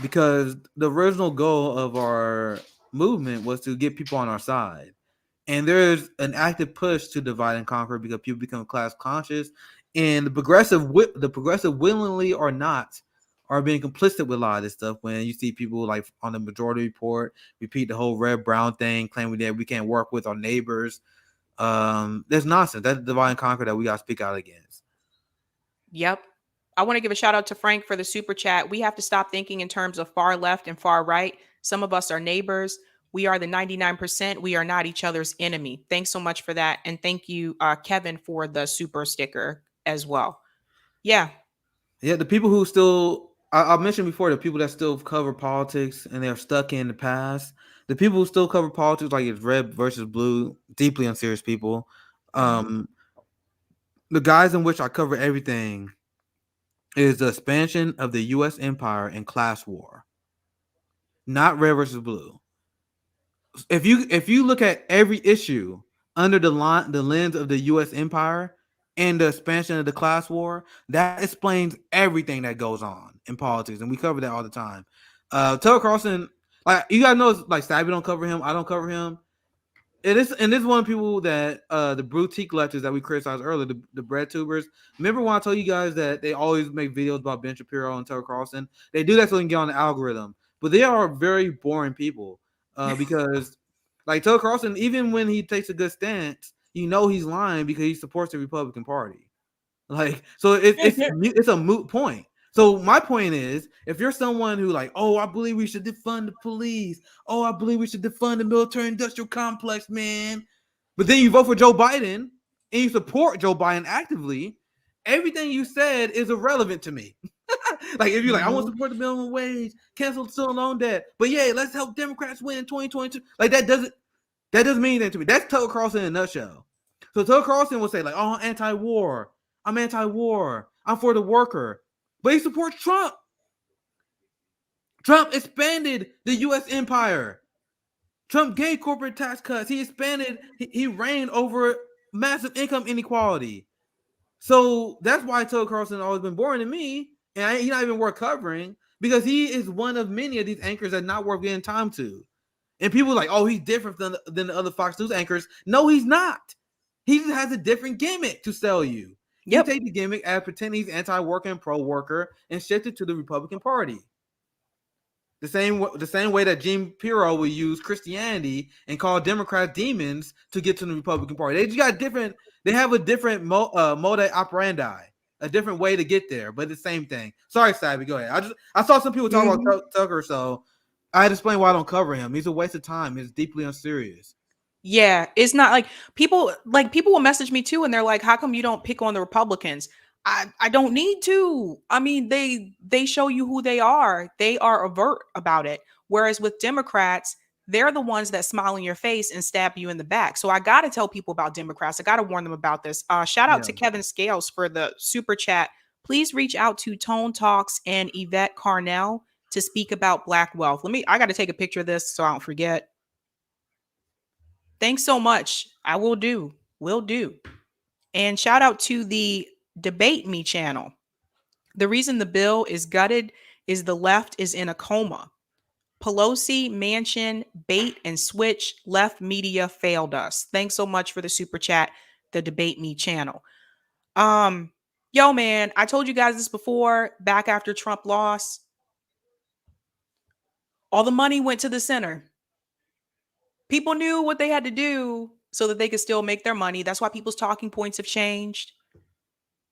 because the original goal of our movement was to get people on our side. And there's an active push to divide and conquer because people become class conscious, and the progressive willingly or not are being complicit with a lot of this stuff. When you see people like on the majority report repeat the whole red brown thing, claiming that we can't work with our neighbors, there's nonsense. That's divide and conquer that we got to speak out against. Yep. I want to give a shout out to Frank for the super chat. We have to stop thinking in terms of far left and far right. Some of us are neighbors. We are the 99%. We are not each other's enemy. Thanks so much for that. And thank you, Kevin, for the super sticker as well. Yeah. Yeah, the people who still, I mentioned before, the people that still cover politics and they're stuck in the past. The people who still cover politics like it's red versus blue, deeply unserious people. The guys in which I cover everything is the expansion of the U.S. empire and class war, not red versus blue. If you look at every issue under the lens of the U.S. empire and the expansion of the class war, that explains everything that goes on in politics, and we cover that all the time. Tucker Carlson, like you guys know, like Sabby don't cover him, I don't cover him. This is one of the people that the boutique lectures that we criticized earlier, the bread tubers. Remember when I told you guys that they always make videos about Ben Shapiro and Tucker Carlson? They do that so they can get on the algorithm, but they are very boring people because, like Tucker Carlson, even when he takes a good stance, you know he's lying because he supports the Republican Party. Like, so it's a moot point. So my point is, if you're someone who like, oh, I believe we should defund the police. Oh, I believe we should defund the military-industrial complex, man. But then you vote for Joe Biden and you support Joe Biden actively, everything you said is irrelevant to me. Like if you're like, I want to support the minimum wage, cancel student loan debt, but yeah, let's help Democrats win in 2022. Like that doesn't mean anything to me. That's Tucker Carlson in a nutshell. So Tucker Carlson will say like, oh, anti-war. I'm anti-war. I'm for the worker. But he supports Trump. Trump expanded the U.S. empire. Trump gave corporate tax cuts. He expanded. He reigned over massive income inequality. So that's why Tucker Carlson has always been boring to me. And he's not even worth covering because he is one of many of these anchors that's not worth getting time to. And people are like, oh, he's different than the other Fox News anchors. No, he's not. He just has a different gimmick to sell you. Yep. You take the gimmick as pretend he's anti-worker and pro-worker and shift it to the Republican Party. The same way that Gene Pirro will use Christianity and call Democrats demons to get to the Republican Party. They just got different. They have a different mode operandi, a different way to get there, but the same thing. Sorry, Sabby, go ahead. I saw some people talk about Tucker, so I had to explain why I don't cover him. He's a waste of time. He's deeply unserious. Yeah, it's not like people will message me too, and they're like, "How come you don't pick on the Republicans?" I don't need to. I mean, they show you who they are. They are overt about it. Whereas with Democrats, they're the ones that smile in your face and stab you in the back. So I got to tell people about Democrats. I got to warn them about this. Shout out to Kevin Scales for the super chat. Please reach out to Tone Talks and Yvette Carnell to speak about Black wealth. I got to take a picture of this so I don't forget. Thanks so much. I will do. Will do. And shout out to the Debate Me channel. The reason the bill is gutted is the left is in a coma. Pelosi, Manchin, bait and switch, left media failed us. Thanks so much for the super chat, the Debate Me channel. Yo, man, I told you guys this before, back after Trump lost. All the money went to the center. People knew what they had to do so that they could still make their money. That's why people's talking points have changed.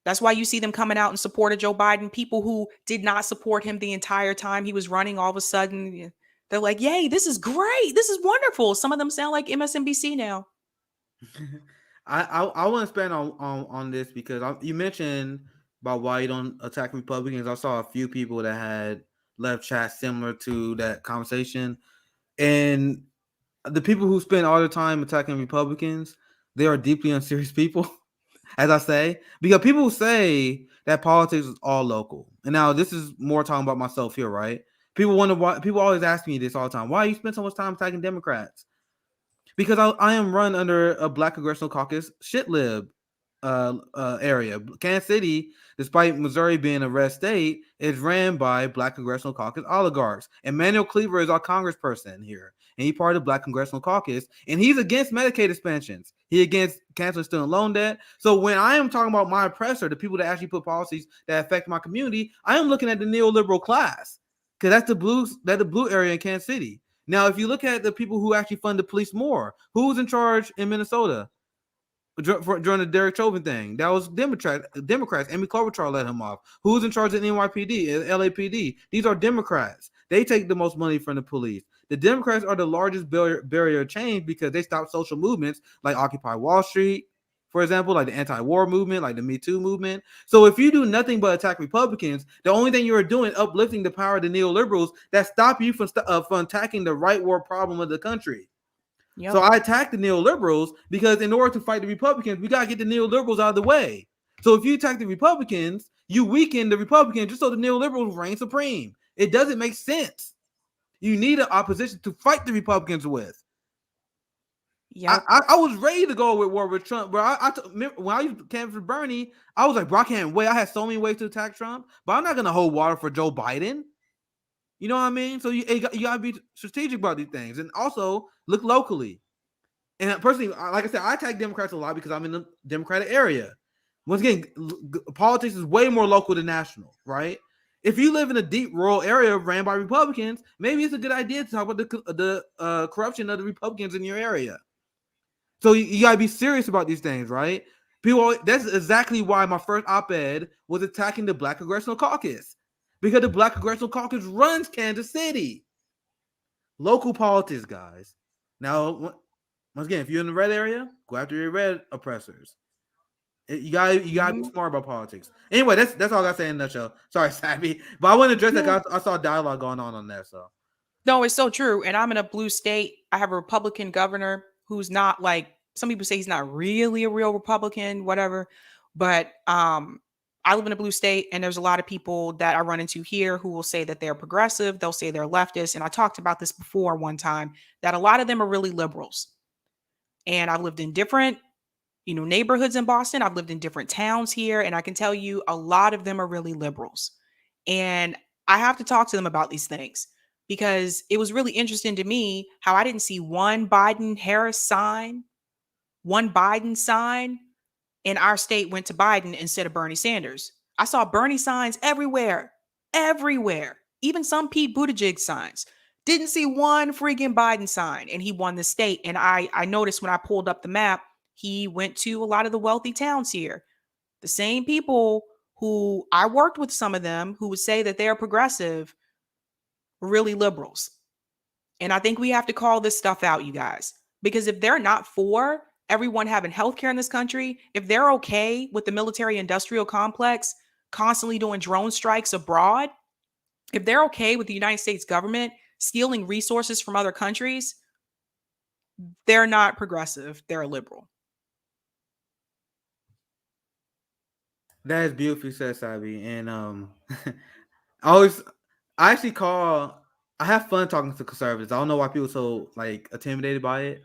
That's why you see them coming out in support of Joe Biden. People who did not support him the entire time he was running, all of a sudden, they're like, yay, this is great. This is wonderful. Some of them sound like MSNBC now. I want to expand on this because you mentioned about why you don't attack Republicans. I saw a few people that had left chats similar to that conversation. And the people who spend all their time attacking Republicans, they are deeply unserious people, as I say, because people say that politics is all local. And now this is more talking about myself here, right? People wonder why. People always ask me this all the time. Why you spend so much time attacking Democrats? Because I am run under a Black Congressional Caucus shit lib area. Kansas City, despite Missouri being a red state, is ran by Black Congressional Caucus oligarchs. Emmanuel Cleaver is our congressperson here, and he's part of the Black Congressional Caucus, and he's against Medicaid expansions. He's against canceling student loan debt. So when I am talking about my oppressor, the people that actually put policies that affect my community, I am looking at the neoliberal class, because that's the blue area in Kansas City. Now, if you look at the people who actually fund the police more, who's in charge in Minnesota during the Derek Chauvin thing? That was Democrats. Amy Klobuchar let him off. Who's in charge of NYPD, LAPD? These are Democrats. They take the most money from the police. The Democrats are the largest barrier of change because they stop social movements like Occupy Wall Street, for example, like the anti-war movement, like the Me Too movement. So if you do nothing but attack Republicans, the only thing you are doing is uplifting the power of the neoliberals that stop you from attacking the right war problem of the country. Yep. So I attack the neoliberals because in order to fight the Republicans, we got to get the neoliberals out of the way. So if you attack the Republicans, you weaken the Republicans just so the neoliberals reign supreme. It doesn't make sense. You need an opposition to fight the Republicans with. Yeah, I was ready to go with war with Trump, bro. When I used to canvass for Bernie, I was like, bro, I can't wait. I had so many ways to attack Trump, but I'm not gonna hold water for Joe Biden. You know what I mean? So you gotta be strategic about these things, and also look locally. And personally, like I said, I attack Democrats a lot because I'm in the Democratic area. Once again, politics is way more local than national, right? If you live in a deep rural area ran by Republicans, maybe it's a good idea to talk about the corruption of the Republicans in your area. So you gotta be serious about these things, right? That's exactly why my first op-ed was attacking the Black Congressional Caucus, because the Black Congressional Caucus runs Kansas City. Local politics, guys. Now, once again, if you're in the red area, go after your red oppressors. You gotta be smart about politics. Anyway, that's all I gotta say in a nutshell. Sorry, Sabby, but I want to address that. I saw dialogue going on there. So no, it's so true. And I'm in a blue state. I have a Republican governor who's not, like, some people say he's not really a real Republican, whatever. But I live in a blue state, and there's a lot of people that I run into here who will say that they're progressive. They'll say they're leftist. And I talked about this before one time, that a lot of them are really liberals. And I've lived in different, neighborhoods in Boston. I've lived in different towns here. And I can tell you a lot of them are really liberals. And I have to talk to them about these things, because it was really interesting to me how I didn't see one Biden-Harris sign, one Biden sign, and our state went to Biden instead of Bernie Sanders. I saw Bernie signs everywhere, even some Pete Buttigieg signs. Didn't see one freaking Biden sign, and he won the state. And I noticed when I pulled up the map, he went to a lot of the wealthy towns here. The same people who I worked with, some of them who would say that they're progressive, really liberals. And I think we have to call this stuff out, you guys, because if they're not for everyone having healthcare in this country, if they're okay with the military industrial complex constantly doing drone strikes abroad, if they're okay with the United States government stealing resources from other countries, they're not progressive. They're a liberal. That is beautifully said, Sabby. And I have fun talking to conservatives. I don't know why people are so intimidated by it,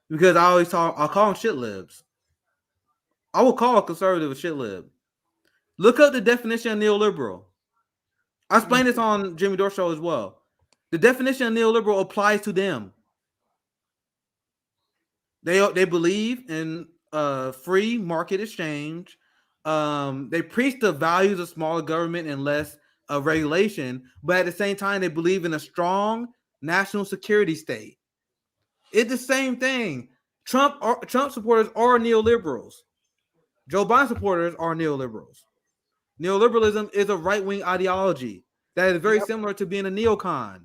because I'll call them shit libs. I will call a conservative a shit lib. Look up the definition of neoliberal. I explained this on Jimmy Dore show as well. The definition of neoliberal applies to them. They believe in free market exchange. They preach the values of smaller government and less regulation, but at the same time, they believe in a strong national security state. It's the same thing. Trump supporters are neoliberals. Joe Biden supporters are neoliberals. Neoliberalism is a right-wing ideology that is very similar to being a neocon.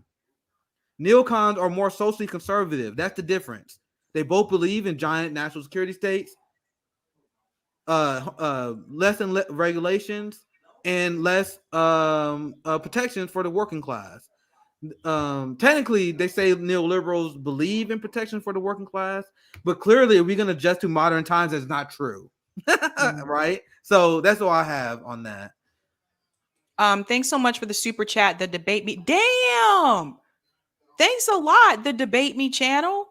Neocons are more socially conservative. That's the difference. They both believe in giant national security states, less regulations, and less protections for the working class. Technically, they say neoliberals believe in protection for the working class, but clearly, if we're going to adjust to modern times, that's not true. Right? So that's all I have on that. Thanks so much for the super chat. The Debate Me. Damn. Thanks a lot. The Debate Me channel.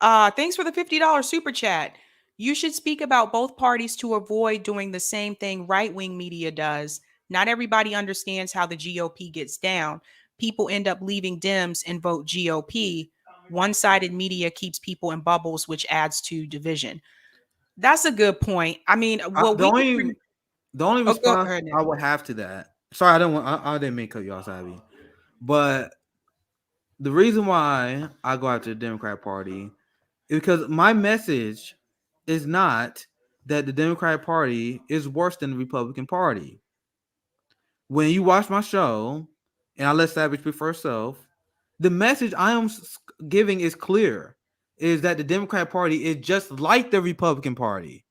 Thanks for the $50 super chat. You should speak about both parties to avoid doing the same thing right-wing media does. Not everybody understands how the GOP gets down. People end up leaving Dems and vote GOP. One-sided media keeps people in bubbles, which adds to division. That's a good point. I mean, well, The only oh, go response ahead, Nick. I would have to that. Sorry, I didn't mean to cut you off, Sabby. But the reason why I go after the Democrat Party is because my message is not that the Democratic Party is worse than the Republican Party. When you watch my show, and I let Savage speak for herself, the message I am giving is clear: is that the Democratic Party is just like the Republican Party.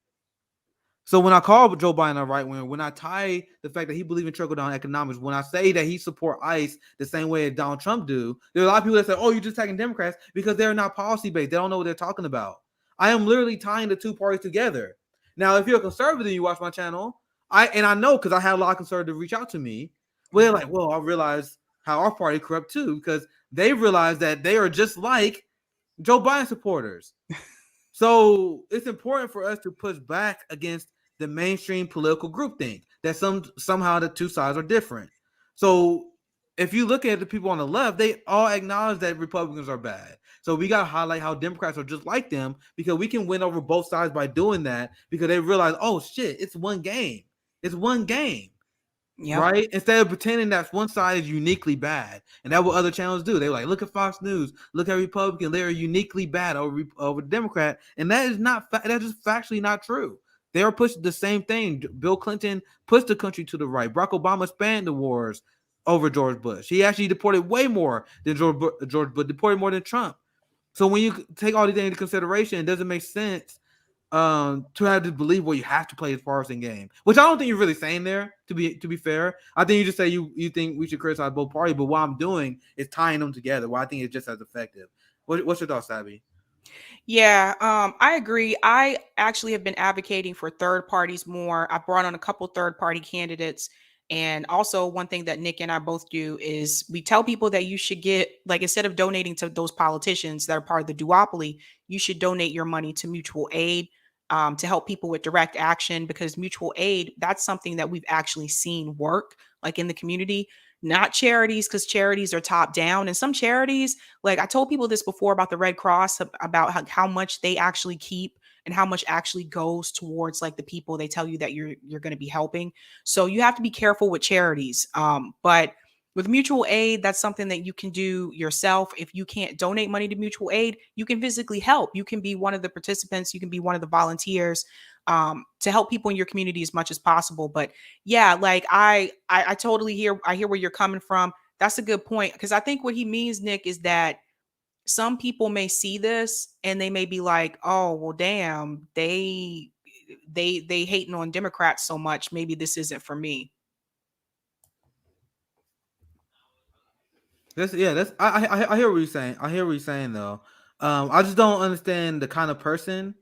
So when I call Joe Biden a right winger, when I tie the fact that he believes in trickle down economics, when I say that he support ICE the same way as Donald Trump do, there are a lot of people that say, "Oh, you're just attacking Democrats because they're not policy based. They don't know what they're talking about." I am literally tying the two parties together. Now, if you're a conservative and you watch my channel, I know because I had a lot of conservatives reach out to me. Well, they're like, "Well, I realize how our party corrupt too," because they realize that they are just like Joe Biden supporters. So it's important for us to push back against the mainstream political groupthink that somehow the two sides are different. So if you look at the people on the left, they all acknowledge that Republicans are bad. So we got to highlight how Democrats are just like them, because we can win over both sides by doing that, because they realize, oh shit, it's one game. It's one game. Yep. Right? Instead of pretending that one side is uniquely bad. And that's what other channels do. They're like, look at Fox News, look at Republican. They're uniquely bad over Democrat. And that is that is factually not true. They are pushing the same thing. Bill Clinton pushed the country to the right. Barack Obama spanned the wars over George Bush. He actually deported way more than George Bush, deported more than Trump. So when you take all these things into consideration, it doesn't make sense to have to believe, well, you have to play this partisan game, which I don't think you're really saying there. To be fair, I think you just say you think we should criticize both parties, but what I'm doing is tying them together. Well, I think it's just as effective. What's your thoughts, Sabby? Yeah, I agree. I actually have been advocating for third parties more. I brought on a couple third party candidates. And also, one thing that Nick and I both do is we tell people that you should get, like, instead of donating to those politicians that are part of the duopoly, you should donate your money to mutual aid, to help people with direct action, because mutual aid, that's something that we've actually seen work, like in the community, not charities, because charities are top down. And some charities, like I told people this before about the Red Cross, about how much they actually keep and how much actually goes towards like the people they tell you that you're going to be helping. So you have to be careful with charities. But with mutual aid, that's something that you can do yourself. If you can't donate money to mutual aid, you can physically help. You can be one of the participants. You can be one of the volunteers, to help people in your community as much as possible. But yeah, like I totally hear where you're coming from. That's a good point, because I think what he means, Nick, is that some people may see this and they may be like, oh, well, damn, they hating on Democrats so much. Maybe this isn't for me. I hear what you're saying. I hear what you're saying though. I just don't understand the kind of person,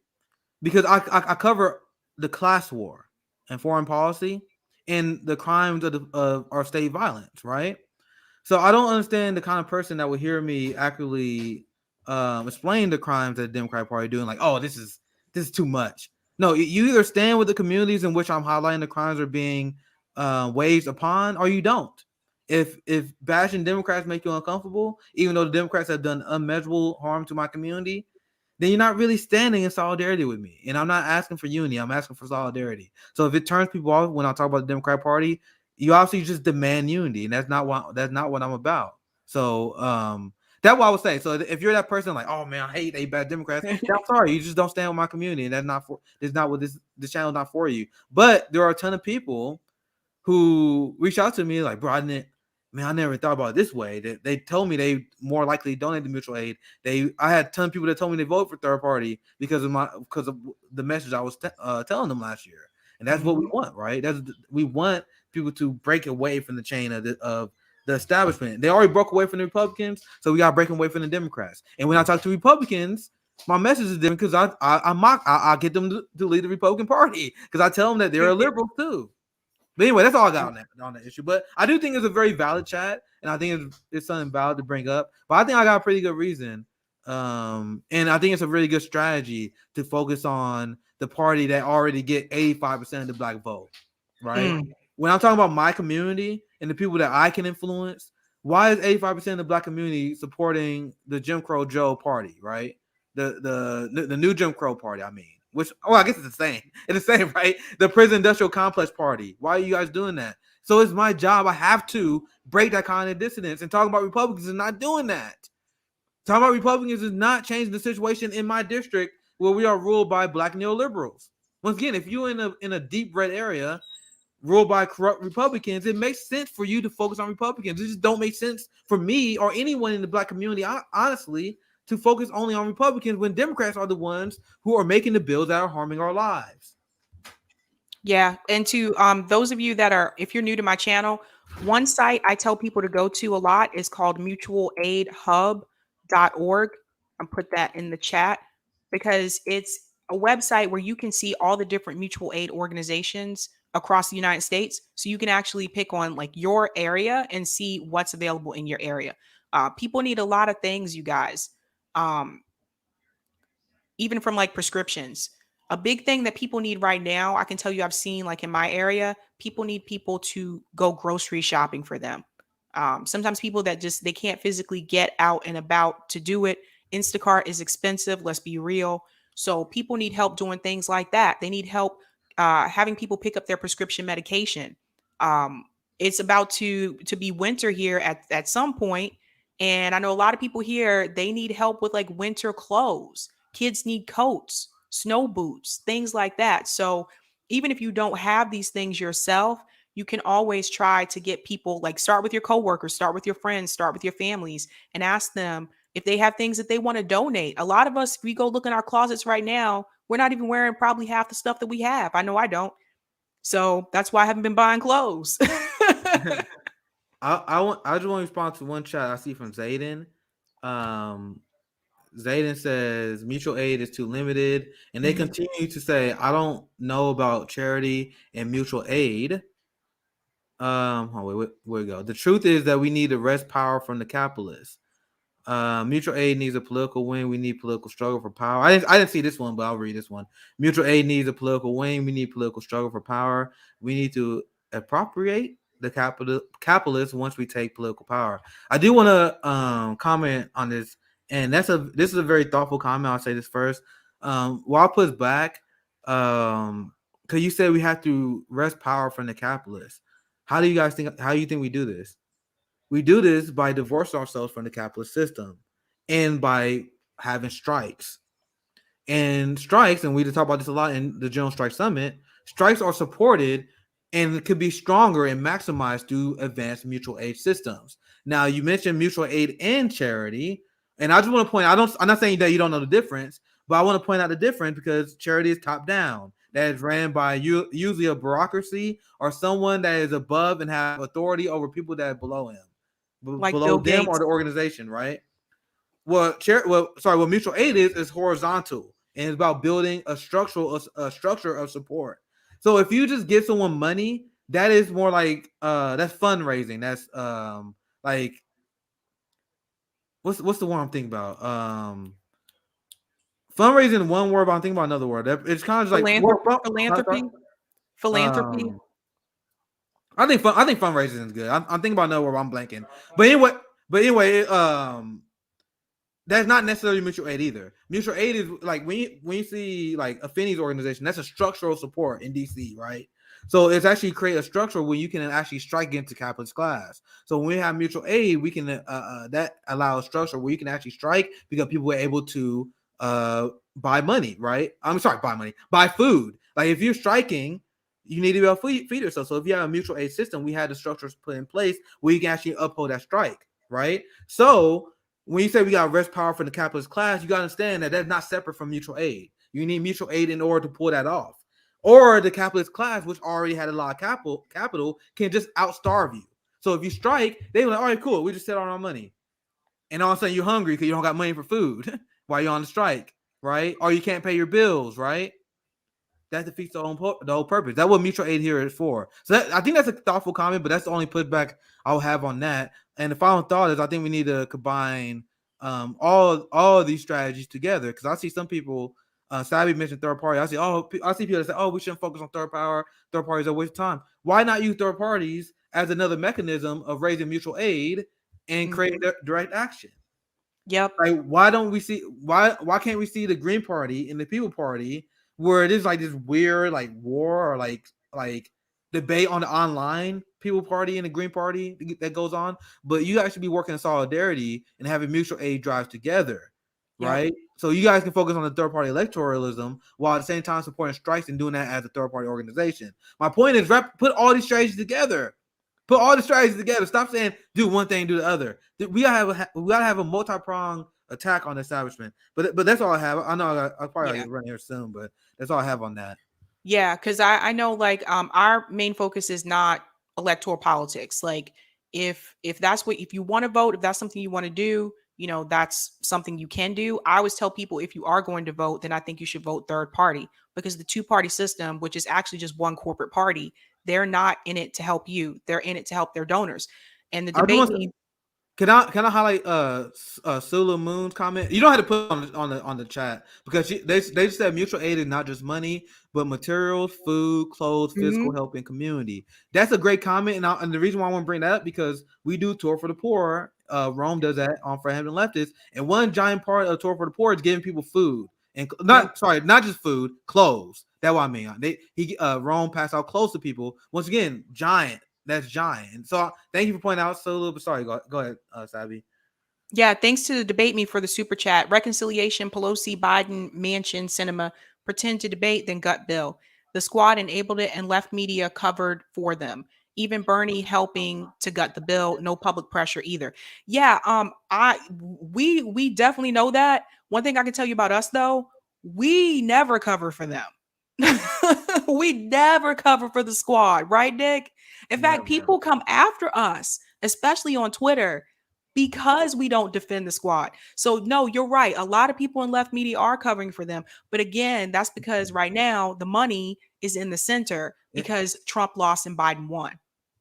because I cover the class war and foreign policy and the crimes of our state violence, right? So I don't understand the kind of person that would hear me accurately explain the crimes that the Democratic Party are doing, like, oh, this is too much. No, you either stand with the communities in which I'm highlighting the crimes are being waged upon, or you don't. If bashing Democrats make you uncomfortable, even though the Democrats have done unmeasurable harm to my community, then you're not really standing in solidarity with me. And I'm not asking for unity. I'm asking for solidarity. So if it turns people off when I talk about the Democratic Party, you obviously just demand unity, and that's not what I'm about. So that's what I would say. So if you're that person like, oh man, I hate they bad Democrats, I'm sorry, you just don't stand with my community, and that's not what this channel is not for you. But there are a ton of people who reach out to me like, bro, I never thought about it this way. They told me they more likely donate to mutual aid. I had a ton of people that told me they vote for third party because of the message I was telling them last year. And that's what we want, right? We want people to break away from the chain of the establishment. They already broke away from the Republicans, so we got to break away from the Democrats. And when I talk to Republicans, my message is different, because I get them to lead the Republican Party, because I tell them that they're a liberal too. But anyway, that's all I got on that issue. But I do think it's a very valid chat, and I think it's something valid to bring up. But I think I got a pretty good reason, and I think it's a really good strategy to focus on the party that already get 85% of the black vote, right? Mm. When I'm talking about my community and the people that I can influence, why is 85% of the black community supporting the Jim Crow Joe party, right? The new Jim Crow party, I mean, which, I guess it's the same. It's the same, right? The prison industrial complex party. Why are you guys doing that? So it's my job. I have to break that kind of dissonance, and talking about Republicans is not doing that. Talking about Republicans is not changing the situation in my district where we are ruled by black neoliberals. Once again, if you're in a deep red area ruled by corrupt Republicans, it makes sense for you to focus on Republicans. It just don't make sense for me or anyone in the black community, honestly, to focus only on Republicans when Democrats are the ones who are making the bills that are harming our lives. Yeah. And to those of you that are, if you're new to my channel, one site I tell people to go to a lot is called mutualaidhub.org. I'll put that in the chat because it's a website where you can see all the different mutual aid organizations across the United States. So you can actually pick on like your area and see what's available in your area. People need a lot of things, you guys. Even from like prescriptions. A big thing that people need right now, I can tell you I've seen like in my area, people need people to go grocery shopping for them. Sometimes people that just they can't physically get out and about to do it. Instacart is expensive, let's be real. So people need help doing things like that. They need help having people pick up their prescription medication. It's about to be winter here at some point, and I know a lot of people here, they need help with like winter clothes. Kids need coats, snow boots, things like that. So even if you don't have these things yourself, you can always try to get people, like start with your coworkers, start with your friends, start with your families, and ask them if they have things that they want to donate. A lot of us, if we go look in our closets right now, we're not even wearing probably half the stuff that we have. I know I don't. So that's why I haven't been buying clothes. I just want to respond to one chat I see from Zayden. Zayden says mutual aid is too limited, and they continue to say, I don't know about charity and mutual aid. Where we go. The truth is that we need to wrest power from the capitalists. Mutual aid needs a political wing. We need political struggle for power. I didn't see this one, but I'll read this one. Mutual aid needs a political wing. We need political struggle for power. We need to appropriate the capitalists once we take political power. I do want to comment on this, and this is a very thoughtful comment. I'll say this first. While push back, because you said we have to wrest power from the capitalists. How do you guys think? How do you think we do this? We do this by divorcing ourselves from the capitalist system and by having strikes. And strikes, and we talk about this a lot in the General Strike Summit, strikes are supported and could be stronger and maximized through advanced mutual aid systems. Now, you mentioned mutual aid and charity, and I just want to point out, I'm not saying that you don't know the difference, but I want to point out the difference because charity is top down. That is ran by usually a bureaucracy or someone that is above and have authority over people that are below him. Like below Bill them Gates. or the organization, right? What mutual aid is horizontal and it's about building a structure of support. So if you just give someone money, that is more like that's fundraising. That's like what's the one I'm thinking about? Fundraising one word, but I'm thinking about another word. It's kind of like philanthropy. I think fundraising is good. I'm thinking about another word. I'm blanking. But anyway, that's not necessarily mutual aid either. Mutual aid is like when you see like a Finney's organization, that's a structural support in DC, right? So it's actually create a structure where you can actually strike into capitalist class. So when we have mutual aid, we can that allows a structure where you can actually strike because people are able to buy money, right? Buy food. Like if you're striking, you need to be able to feed yourself. So if you have a mutual aid system, we had the structures put in place where you can actually uphold that strike, right? So when you say we got to wrest power from the capitalist class, you got to understand that that's not separate from mutual aid. You need mutual aid in order to pull that off. Or the capitalist class, which already had a lot of capital, can just outstarve you. So if you strike, they're like, all right, cool, we just set on our money. And all of a sudden you're hungry because you don't got money for food while you're on the strike, right? Or you can't pay your bills, right? That defeats the whole purpose. That's what mutual aid here is for. So I think that's a thoughtful comment, but that's the only pushback I'll have on that. And the final thought is I think we need to combine all of these strategies together because I see some people Sabby mentioned third party. I see people that say, "Oh, we shouldn't focus on third parties are a waste of time." Why not use third parties as another mechanism of raising mutual aid and creating direct action? Yep. Like, why don't we see why can't we see the Green Party and the People Party where it is like this weird like war or like debate on the online People Party and the Green Party that goes on, but you guys should be working in solidarity and having mutual aid drives together, right? So you guys can focus on the third party electoralism while at the same time supporting strikes and doing that as a third party organization. My point is, put all these strategies together. Put all the strategies together. Stop saying do one thing, do the other. We gotta have a multi-pronged attack on the establishment. But that's all I have. I know I'll probably run here soon, but that's all I have on that. Yeah, because I know like our main focus is not electoral politics. Like if if you want to vote, if that's something you want to do, you know, that's something you can do. I always tell people if you are going to vote, then I think you should vote third party, because the two-party system, which is actually just one corporate party, they're not in it to help you. They're in it to help their donors. And the debate Can I highlight Sula Moon's comment? You don't have to put it on the chat because they just said mutual aid is not just money, but materials, food, clothes, physical help, and community. That's a great comment, and the reason why I want to bring that up because we do Tour for the Poor. Rome does that on Fairhampton Leftists, and one giant part of Tour for the Poor is giving people food and not just food, clothes. That's what I mean. Rome passed out clothes to people. Once again, giant. That's giant. So thank you for pointing out. So a little bit sorry. Go ahead, Sabby. Yeah, thanks to the debate me for the super chat. Reconciliation, Pelosi, Biden, Manchin, Cinema pretend to debate, then gut bill. The squad enabled it and left media covered for them. Even Bernie helping to gut the bill. No public pressure either. Yeah, we definitely know that. One thing I can tell you about us though, we never cover for them. We never cover for the squad, right, Nick? In fact, people come after us, especially on Twitter, because we don't defend the squad. So no, you're right. A lot of people in left media are covering for them. But again, that's because right now the money is in the center because Trump lost and Biden won.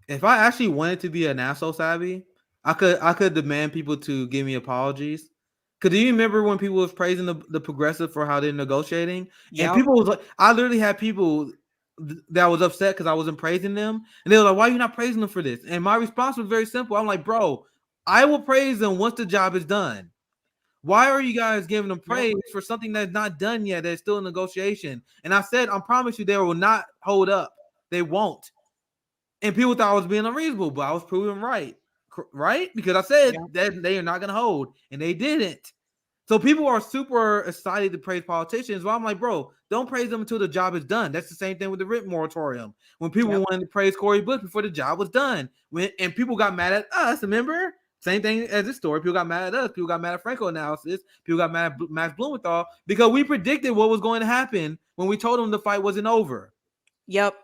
If I actually wanted to be an asshole, Sabby, I could demand people to give me apologies. Cause do you remember when people was praising the progressive for how they're negotiating? And people was like, I literally had people that was upset because I wasn't praising them, and they were like, "Why are you not praising them for this?" And my response was very simple. I'm like, "Bro, I will praise them once the job is done. Why are you guys giving them praise for something that's not done yet? That's still in negotiation." And I said, I promise you, they will not hold up. They won't. And people thought I was being unreasonable, but I was proven right. Right? Because I said that they are not going to hold, and they didn't. So people are super excited to praise politicians. Well, I'm like, bro, don't praise them until the job is done. That's the same thing with the writ moratorium. When people wanted to praise Cory Bush before the job was done, and people got mad at us, remember? Same thing as this story. People got mad at us. People got mad at Franco analysis. People got mad at Max Blumenthal because we predicted what was going to happen when we told them the fight wasn't over. Yep.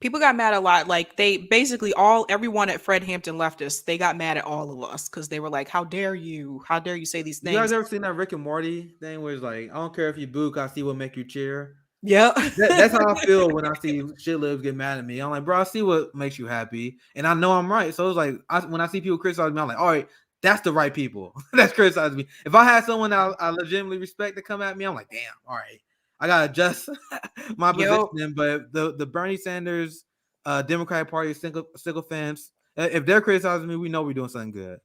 People got mad a lot. Like they basically everyone at Fred Hampton leftists, they got mad at all of us because they were like, "How dare you? How dare you say these things?" You guys ever seen that Rick and Morty thing where it's like, "I don't care if you boo, I see what make you cheer." Yeah, that's how I feel when I see shit libs get mad at me. I'm like, bro, I see what makes you happy, and I know I'm right. So it's like, when I see people criticize me, I'm like, all right, that's the right people. That's criticizing me. If I had someone I legitimately respect to come at me, I'm like, damn, all right, I gotta adjust my position. But the Bernie Sanders, Democratic Party sycophants, if they're criticizing me, we know we're doing something good.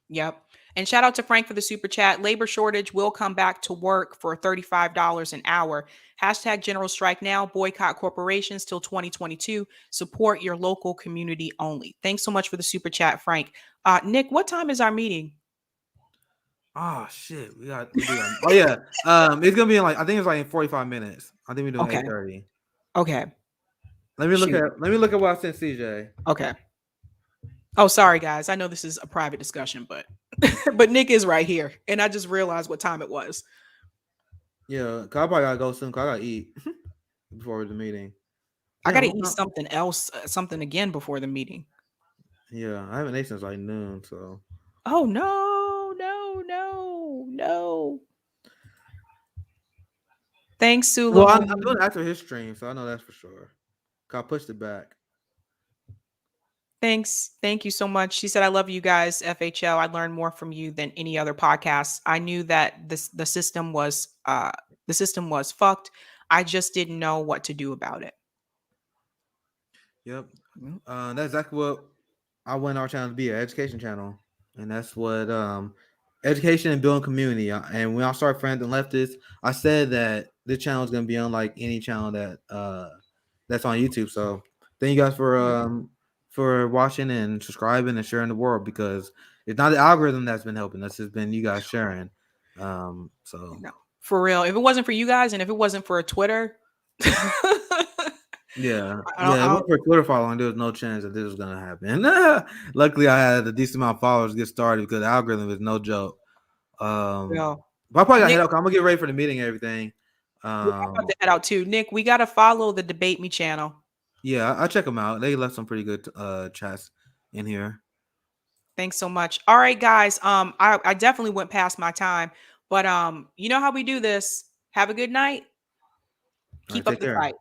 Yep. And shout out to Frank for the super chat. Labor shortage will come back to work for $35 an hour. Hashtag general strike now. Boycott corporations till 2022. Support your local community only. Thanks so much for the super chat, Frank. Nick, what time is our meeting? Oh shit, we got. Oh yeah, it's gonna be in I think it's like in 45 minutes. I think we're doing 8:30. Okay. Let me look at what I sent CJ. Okay. Oh, sorry guys. I know this is a private discussion, but but Nick is right here, and I just realized what time it was. Yeah, cause I probably gotta go soon. Cause I gotta eat before the meeting. I gotta eat something else, something again before the meeting. Yeah, I haven't ate since like noon. So. Oh no. Thanks, Sula. Well, I'm doing it after his stream, so I know that's for sure. Cause I pushed it back. Thanks. Thank you so much. She said, I love you guys, FHL. I learned more from you than any other podcast. I knew that the system was fucked. I just didn't know what to do about it. Yep. That's exactly what I want our channel to be, an education channel. And that's what education and building community. And when I started Friends and Leftists, I said that this channel is gonna be unlike any channel that that's on YouTube. So thank you guys for watching and subscribing and sharing the world, because it's not the algorithm that's been helping us, it's been you guys sharing. So No, for real. If it wasn't for you guys and if it wasn't for Twitter, yeah, I it don't- went for Twitter following. There was no chance that this was gonna happen. Luckily, I had a decent amount of followers get started, because the algorithm is no joke. real. But I probably got Nick- head out. I'm gonna get ready for the meeting and everything. I'm about to head out too. Nick, we got to follow the Debate Me channel. Yeah, I check them out. They left some pretty good chats in here. Thanks so much. All right, guys. I definitely went past my time, but you know how we do this. Have a good night. All right, Keep up take the care. fight.